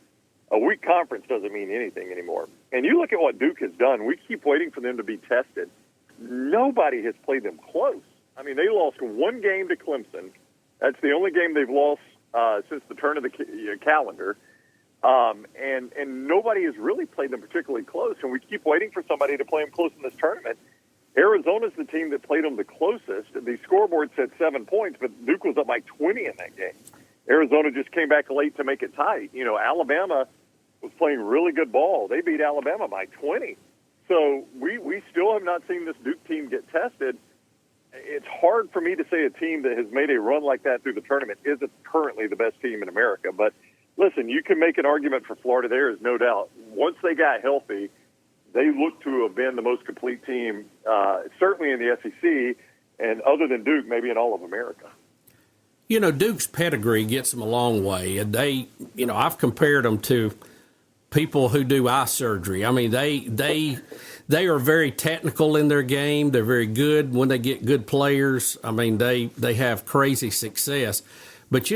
Speaker 15: a weak conference doesn't mean anything anymore. And you look at what Duke has done. We keep waiting for them to be tested. Nobody has played them close. I mean, they lost one game to Clemson. That's the only game they've lost since the turn of the calendar. And nobody has really played them particularly close. And we keep waiting for somebody to play them close in this tournament. Arizona's the team that played them the closest. The scoreboard said 7 points, but Duke was up by 20 in that game. Arizona just came back late to make it tight. Alabama was playing really good ball. They beat Alabama by 20. So we still have not seen this Duke team get tested. It's hard for me to say a team that has made a run like that through the tournament isn't currently the best team in America. But listen, you can make an argument for Florida. There is no doubt. Once they got healthy, they look to have been the most complete team, certainly in the SEC, and other than Duke, maybe in all of America.
Speaker 3: Duke's pedigree gets them a long way, and they, I've compared them to people who do eye surgery. I mean, they are very technical in their game. They're very good when they get good players. I mean, they have crazy success. But,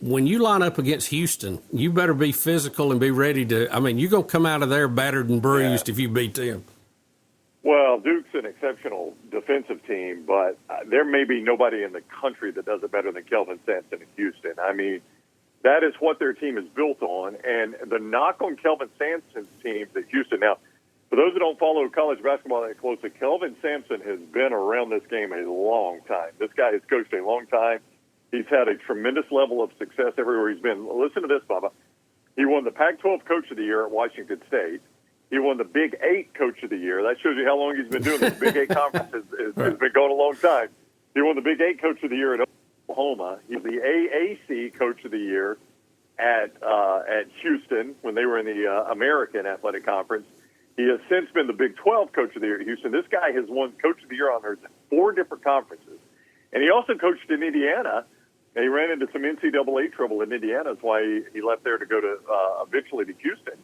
Speaker 3: when you line up against Houston, you better be physical and be ready to – you're going to come out of there battered and bruised if you beat them.
Speaker 15: Well, Duke's an exceptional defensive team, but there may be nobody in the country that does it better than Kelvin Sampson in Houston. I mean, that is what their team is built on. And the knock on Kelvin Sampson's team at Houston – now, for those who don't follow college basketball that closely, Kelvin Sampson has been around this game a long time. This guy has coached a long time. He's had a tremendous level of success everywhere he's been. Listen to this, Bubba. He won the Pac-12 Coach of the Year at Washington State. He won the Big 8 Coach of the Year. That shows you how long he's been doing this. Big 8 conference has been going a long time. He won the Big 8 Coach of the Year at Oklahoma. He's the AAC Coach of the Year at Houston when they were in the American Athletic Conference. He has since been the Big 12 Coach of the Year at Houston. This guy has won Coach of the Year honors in 4 different conferences. And he also coached in Indiana. And he ran into some NCAA trouble in Indiana. That's why he left there to go to eventually to Houston.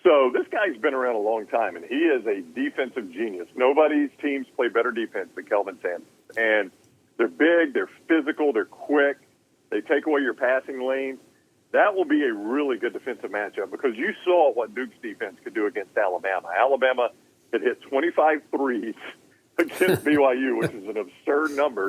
Speaker 15: So this guy's been around a long time, and he is a defensive genius. Nobody's teams play better defense than Kelvin Sampson. And they're big, they're physical, they're quick. They take away your passing lanes. That will be a really good defensive matchup because you saw what Duke's defense could do against Alabama. Alabama had hit 25 threes against BYU, which is an absurd number,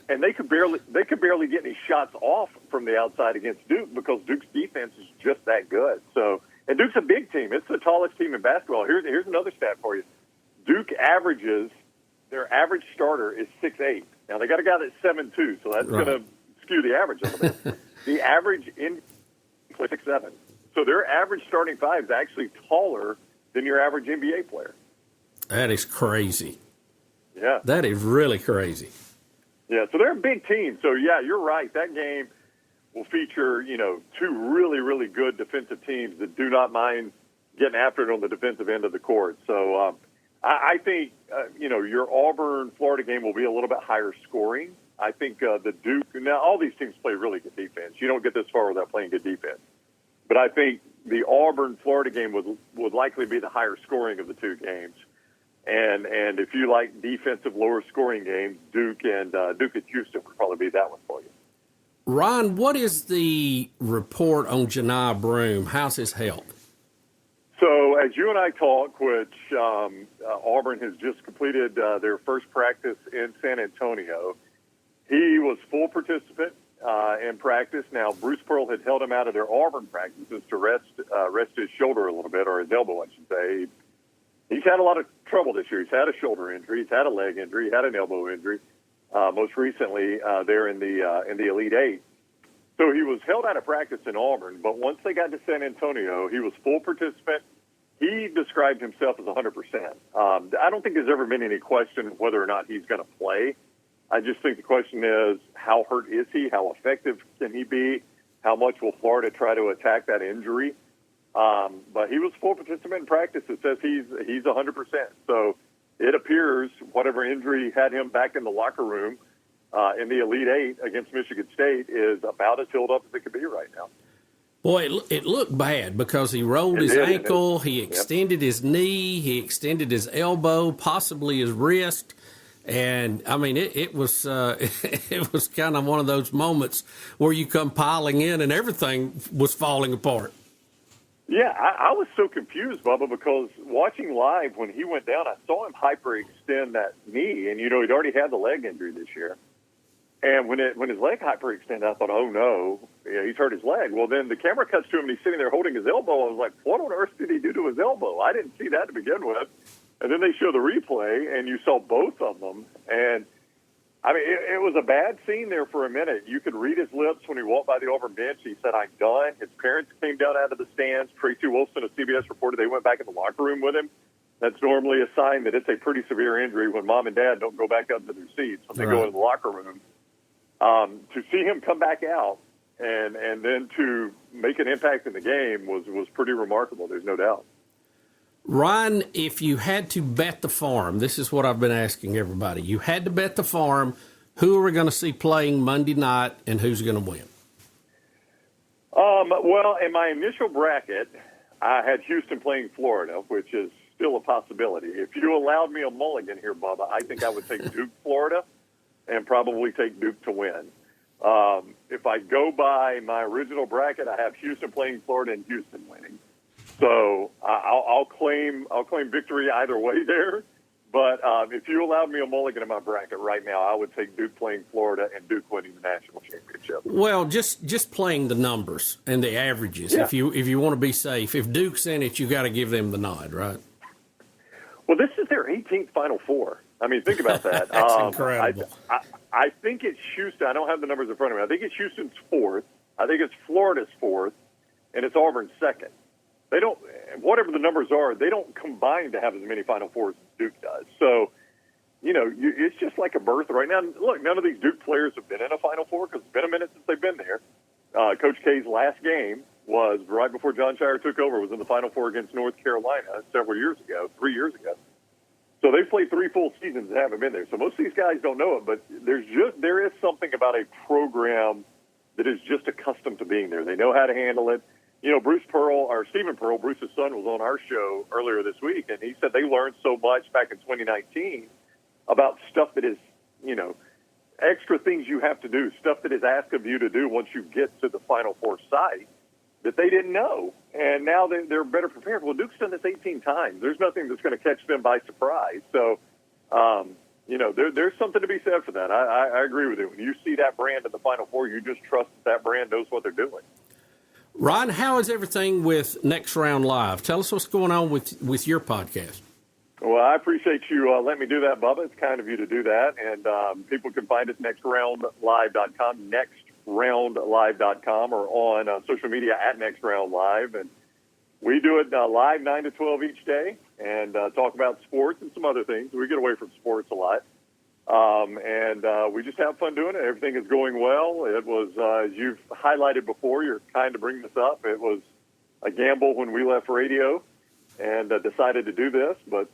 Speaker 15: and they could barely get any shots off from the outside against Duke because Duke's defense is just that good. So, and Duke's a big team; it's the tallest team in basketball. Here's another stat for you: Duke averages their average starter is 6'8". Now they got a guy that's 7'2", so that's going to skew the average a little bit. The average in 6'7", so their average starting five is actually taller than your average NBA player.
Speaker 3: That is crazy.
Speaker 15: Yeah.
Speaker 3: That is really crazy.
Speaker 15: Yeah, so they're a big team. So, yeah, you're right. That game will feature, two really, really good defensive teams that do not mind getting after it on the defensive end of the court. So I think, your Auburn-Florida game will be a little bit higher scoring. I think the Duke – now, all these teams play really good defense. You don't get this far without playing good defense. But I think the Auburn-Florida game would likely be the higher scoring of the two games. And if you like defensive, lower scoring games, Duke at Houston would probably be that one for you.
Speaker 3: Ron, what is the report on Janai Broome? How's his health?
Speaker 15: So as you and I talk, which Auburn has just completed their first practice in San Antonio, he was full participant in practice. Now, Bruce Pearl had held him out of their Auburn practices to rest his shoulder a little bit, or his elbow, I should say. He's had a lot of trouble this year. He's had a shoulder injury. He's had a leg injury. He had an elbow injury. Most recently, there in the Elite Eight. So he was held out of practice in Auburn. But once they got to San Antonio, he was full participant. he described himself as 100%. I don't think there's ever been any question whether or not he's going to play. I just think the question is, how hurt is he? How effective can he be? How much will Florida try to attack that injury? But he was full participant in practice. It says he's 100%. So it appears whatever injury had him back in the locker room in the Elite Eight against Michigan State is about as healed up as it could be right now.
Speaker 3: Boy, it looked bad because he rolled his ankle, he extended his knee, he extended his elbow, possibly his wrist. And, I mean, it was it was kind of one of those moments where you come piling in and everything was falling apart.
Speaker 15: Yeah, I was so confused, Bubba, because watching live when he went down, I saw him hyperextend that knee. And, he'd already had the leg injury this year. And when his leg hyperextended, I thought, oh, no, he's hurt his leg. Well, then the camera cuts to him, and he's sitting there holding his elbow. I was like, what on earth did he do to his elbow? I didn't see that to begin with. And then they show the replay, and you saw both of them. And, I mean, it was a bad scene there for a minute. You could read his lips when he walked by the Auburn bench. He said, I'm done. His parents came down out of the stands. Tracy Wilson of CBS reported they went back in the locker room with him. That's normally a sign that it's a pretty severe injury when mom and dad don't go back up to their seats when they go in the locker room. To see him come back out and then to make an impact in the game was pretty remarkable. There's no doubt.
Speaker 3: Ryan, if you had to bet the farm, this is what I've been asking everybody. You had to bet the farm, who are we going to see playing Monday night and who's going to win?
Speaker 15: Well, in my initial bracket, I had Houston playing Florida, which is still a possibility. If you allowed me a mulligan here, Bubba, I think I would take Duke, Florida, and probably take Duke to win. If I go by my original bracket, I have Houston playing Florida and Houston winning. So I'll claim victory either way there. But if you allowed me a mulligan in my bracket right now, I would take Duke playing Florida and Duke winning the national championship.
Speaker 3: Well, just playing the numbers and the averages. Yeah. If you want to be safe, if Duke's in it, you got to give them the nod, right?
Speaker 15: Well, this is their 18th Final Four. I mean, think about that.
Speaker 3: That's incredible.
Speaker 15: I think it's Houston. I don't have the numbers in front of me. I think it's Houston's fourth. I think it's Florida's fourth, and it's Auburn's second. They don't, whatever the numbers are, they don't combine to have as many Final Fours as Duke does. So, it's just like a birth right now. Look, none of these Duke players have been in a Final Four because it's been a minute since they've been there. Coach K's last game was right before John Shire took over, was in the Final Four against North Carolina 3 years ago. So they've played 3 full seasons and haven't been there. So most of these guys don't know it, but there is something about a program that is just accustomed to being there. They know how to handle it. Stephen Pearl, Bruce's son, was on our show earlier this week, and he said they learned so much back in 2019 about stuff that is, extra things you have to do, stuff that is asked of you to do once you get to the Final Four site that they didn't know. And now they're better prepared. Well, Duke's done this 18 times. There's nothing that's going to catch them by surprise. So, there's something to be said for that. I agree with you. When you see that brand in the Final Four, you just trust that brand knows what they're doing.
Speaker 3: Ryan, how is everything with Next Round Live? Tell us what's going on with your podcast.
Speaker 15: Well, I appreciate you letting me do that, Bubba. It's kind of you to do that. And people can find us nextroundlive.com, nextroundlive.com, or on social media at Next Round Live. And we do it live 9 to 12 each day and talk about sports and some other things. We get away from sports a lot. And we just have fun doing it. Everything is going well. It was, as you've highlighted before, you're kind to bring this up. It was a gamble when we left radio and decided to do this, but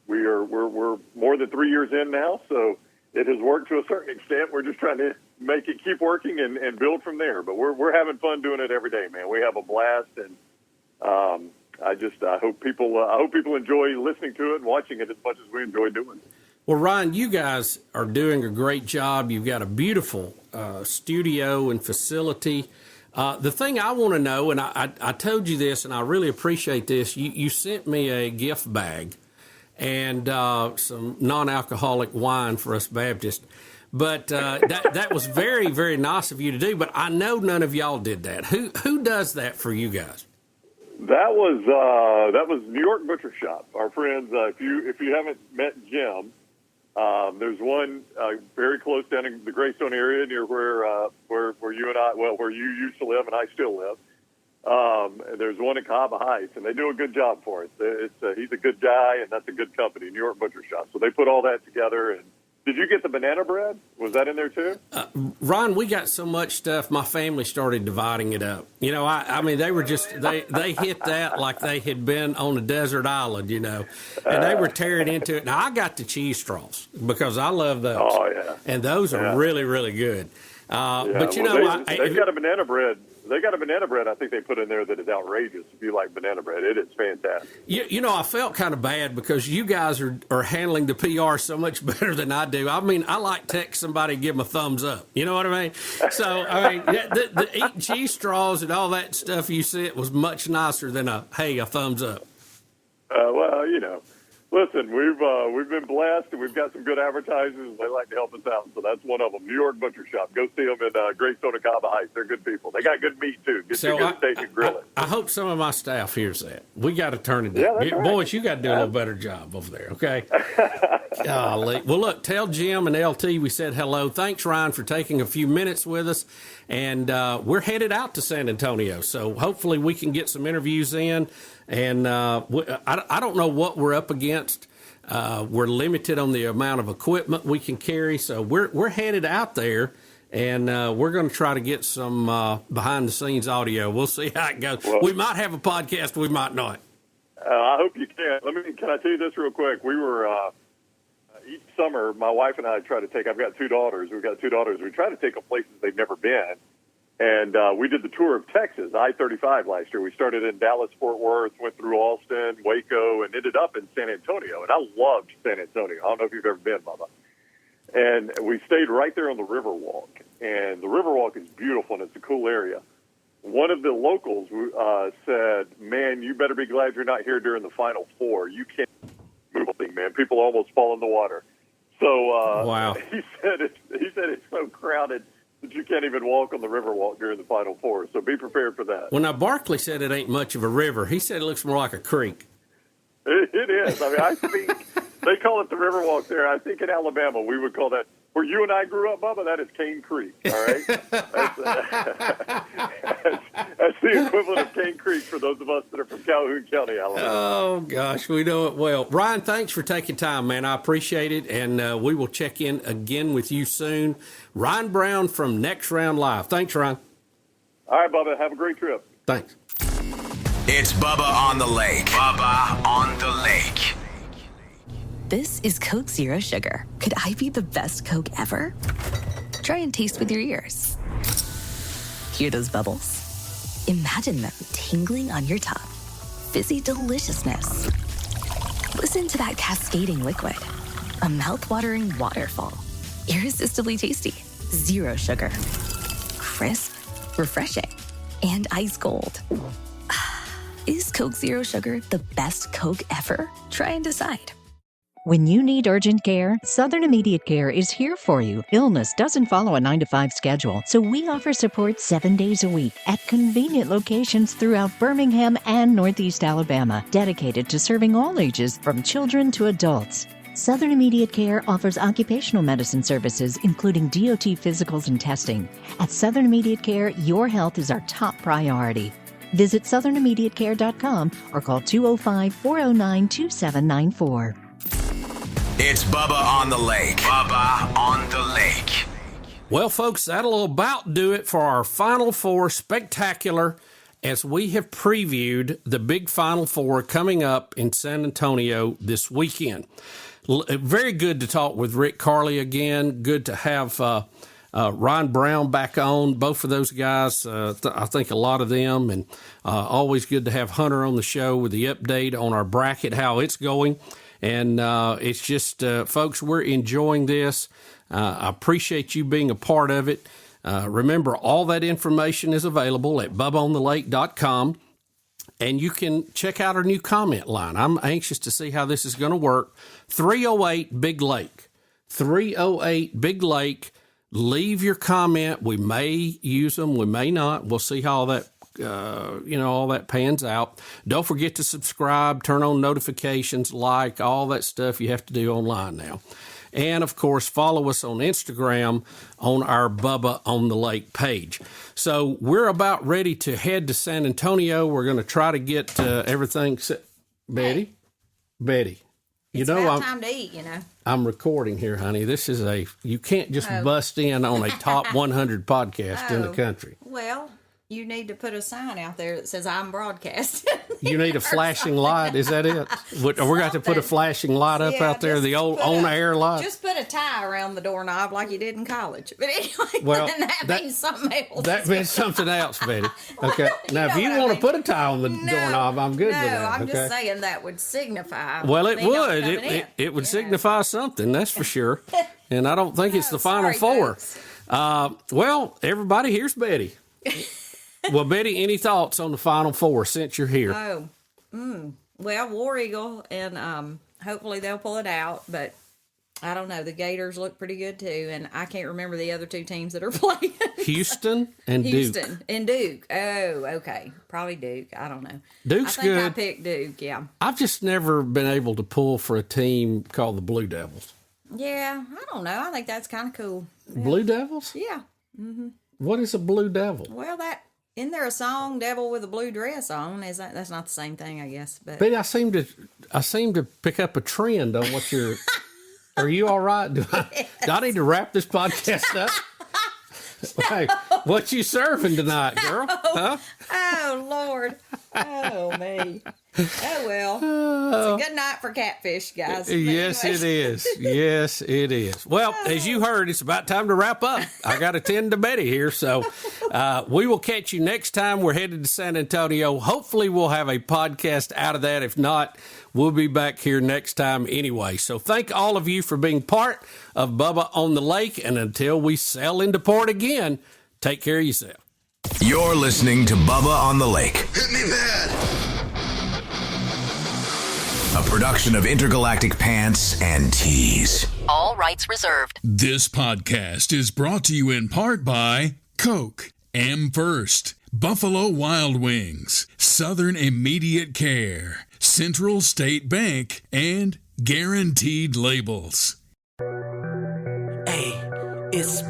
Speaker 15: we're more than 3 years in now, so it has worked to a certain extent. We're just trying to make it keep working and build from there. But we're having fun doing it every day, man. We have a blast, and I hope people enjoy listening to it and watching it as much as we enjoy doing it.
Speaker 3: Well, Ryan, you guys are doing a great job. You've got a beautiful studio and facility. The thing I want to know, and I told you this, and I really appreciate this, you sent me a gift bag and some non-alcoholic wine for us Baptists. But that was very, very nice of you to do. But I know none of y'all did that. Who does that for you guys?
Speaker 15: That was New York Butcher Shop. Our friends, if you haven't met Jim, there's one very close down in the Greystone area near where you and I, where you used to live and I still live. There's one at Cava Heights, and they do a good job for us. He's a good guy, and that's a good company, New York Butcher Shop. So they put all that together. And did you get the banana bread? Was that in there too?
Speaker 3: Ron, we got so much stuff. My family started dividing it up. You know, I mean, they were just they hit that like they had been on a desert island. You know, and they were tearing into it. Now I got the cheese straws because I love those. Oh yeah, and those are really, really good. But you know,
Speaker 15: they've got a banana bread. They got a banana bread I think they put in there that is outrageous. If you like banana bread, it is fantastic.
Speaker 3: You know, I felt kind of bad because you guys are handling the PR so much better than I do. I mean, I like text somebody and give them a thumbs up. You know what I mean? So, I mean, the eating cheese straws and all that stuff you said was much nicer than a thumbs up.
Speaker 15: Well, you know. Listen, we've been blessed, and we've got some good advertisers. They like to help us out, so that's one of them. New York Butcher Shop. Go see them in Great Soda Cava Heights. They're good people. They got good meat, too. Get you a good steak and grill it.
Speaker 3: I hope some of my staff hears that. We got to turn it down.
Speaker 15: Yeah, that's right.
Speaker 3: Boys, you got to do a little better job over there, okay? Golly. Well, look, tell Jim and LT we said hello. Thanks, Ryan, for taking a few minutes with us. And we're headed out to San Antonio, so hopefully we can get some interviews in. And I don't know what we're up against. We're limited on the amount of equipment we can carry, so we're headed out there, and we're going to try to get some behind-the-scenes audio. We'll see how it goes. Well, we might have a podcast, we might not.
Speaker 15: I hope you can. Can I tell you this real quick? We were each summer, my wife and I try to take. I've got two daughters. We've got two daughters. We try to take them places they've never been. And we did the tour of Texas, I-35 last year. We started in Dallas-Fort Worth, went through Austin, Waco, and ended up in San Antonio. And I loved San Antonio. I don't know if you've ever been, Bubba. And we stayed right there on the Riverwalk. And the Riverwalk is beautiful, and it's a cool area. One of the locals said, man, you better be glad you're not here during the Final Four. You can't move a thing, man. People almost fall in the water. So
Speaker 3: wow.
Speaker 15: He said it's so crowded that you can't even walk on the Riverwalk during the Final Four. So be prepared for that.
Speaker 3: Well, now, Barkley said it ain't much of a river. He said it looks more like a creek.
Speaker 15: It is. I mean, I think they call it the Riverwalk there. I think in Alabama we would call that, where you and I grew up, Bubba, that is Cane Creek, all right? That's the equivalent of Cane Creek for those of us that are from Calhoun County, Alabama.
Speaker 3: Oh, gosh, we know it well. Ryan, thanks for taking time, man. I appreciate it, and we will check in again with you soon. Ryan Brown from Next Round Live. Thanks, Ryan.
Speaker 15: All right, Bubba, have a great trip.
Speaker 3: Thanks.
Speaker 8: It's Bubba on the Lake. Bubba on the Lake.
Speaker 6: This is Coke Zero Sugar. Could I be the best Coke ever? Try and taste with your ears. Hear those bubbles? Imagine them tingling on your tongue. Fizzy deliciousness. Listen to that cascading liquid. A mouth-watering waterfall. Irresistibly tasty. Zero sugar. Crisp, refreshing, and ice cold. Is Coke Zero Sugar the best Coke ever? Try and decide.
Speaker 16: When you need urgent care, Southern Immediate Care is here for you. Illness doesn't follow a 9-to-5 schedule, so we offer support 7 days a week at convenient locations throughout Birmingham and Northeast Alabama, dedicated to serving all ages from children to adults. Southern Immediate Care offers occupational medicine services, including DOT physicals and testing. At Southern Immediate Care, your health is our top priority. Visit southernimmediatecare.com or call 205-409-2794.
Speaker 8: It's Bubba on the Lake. Bubba on the Lake.
Speaker 3: Well, folks, that'll about do it for our Final Four spectacular, as we have previewed the big Final Four coming up in San Antonio this weekend. Very good to talk with Rick Karle again. Good to have Ryan Brown back on. Both of those guys, I think a lot of them, and always good to have Hunter on the show with the update on our bracket, how it's going. And it's just, folks, we're enjoying this. I appreciate you being a part of it. Remember, all that information is available at bubbaonthelake.com. And you can check out our new comment line. I'm anxious to see how this is going to work. 308-BIG-LAKE. 308-BIG-LAKE. Leave your comment. We may use them. We may not. We'll see how all that all that pans out. Don't forget to subscribe, turn on notifications, like all that stuff you have to do online now. And, of course, follow us on Instagram on our Bubba on the Lake page. So we're about ready to head to San Antonio. We're going to try to get everything set. Betty?
Speaker 17: It's about time to eat,
Speaker 3: I'm recording here, honey. This is you can't just bust in on a top 100 podcast in the country.
Speaker 17: Well, you need to put a sign out there that says I'm broadcasting.
Speaker 3: You need a flashing light. Is that it? We're going to put a flashing light up out there, the old on-air light.
Speaker 17: Just put a tie around the doorknob like you did in college. But anyway, that means something else.
Speaker 3: That means something else, Betty. Okay. Now, if you want to put a tie on the doorknob, I'm good with that.
Speaker 17: No, I'm just saying that would signify.
Speaker 3: Well, it would. It would signify something, that's for sure. And I don't think it's the Final Four. Well, everybody, here's Betty. Well, Betty, any thoughts on the Final Four since you're here?
Speaker 17: Well, War Eagle, and hopefully they'll pull it out, but I don't know. The Gators look pretty good, too, and I can't remember the other two teams that are playing.
Speaker 3: Houston and Duke.
Speaker 17: Oh, okay. Probably Duke. I don't know.
Speaker 3: Duke's good.
Speaker 17: I picked Duke, yeah.
Speaker 3: I've just never been able to pull for a team called the Blue Devils.
Speaker 17: Yeah, I don't know. I think that's kind of cool. Yeah.
Speaker 3: Blue Devils?
Speaker 17: Yeah. Mm-hmm.
Speaker 3: What is a Blue Devil?
Speaker 17: Well, isn't there a song "Devil with a Blue Dress On"? That's not the same thing, I guess. But
Speaker 3: I seem to pick up a trend on what you're. Are you all right? Do I need to wrap this podcast up? Hey, what you serving tonight, girl? Huh?
Speaker 17: Oh Lord! Oh me! Oh well, it's a good night for catfish, guys.
Speaker 3: Yes, it is. Yes, it is. Well, as you heard, it's about time to wrap up. I got to tend to Betty here, so we will catch you next time. We're headed to San Antonio. Hopefully, we'll have a podcast out of that. If not, we'll be back here next time anyway. So thank all of you for being part of Bubba on the Lake, and until we sail into port again, take care of yourself.
Speaker 8: You're listening to Bubba on the Lake.
Speaker 18: Hit me bad.
Speaker 8: A production of Intergalactic Pants and Tees.
Speaker 7: All rights reserved.
Speaker 1: This podcast is brought to you in part by Coke, Am First, Buffalo Wild Wings, Southern Immediate Care, Central State Bank, and Guaranteed Labels.
Speaker 2: Hey, it's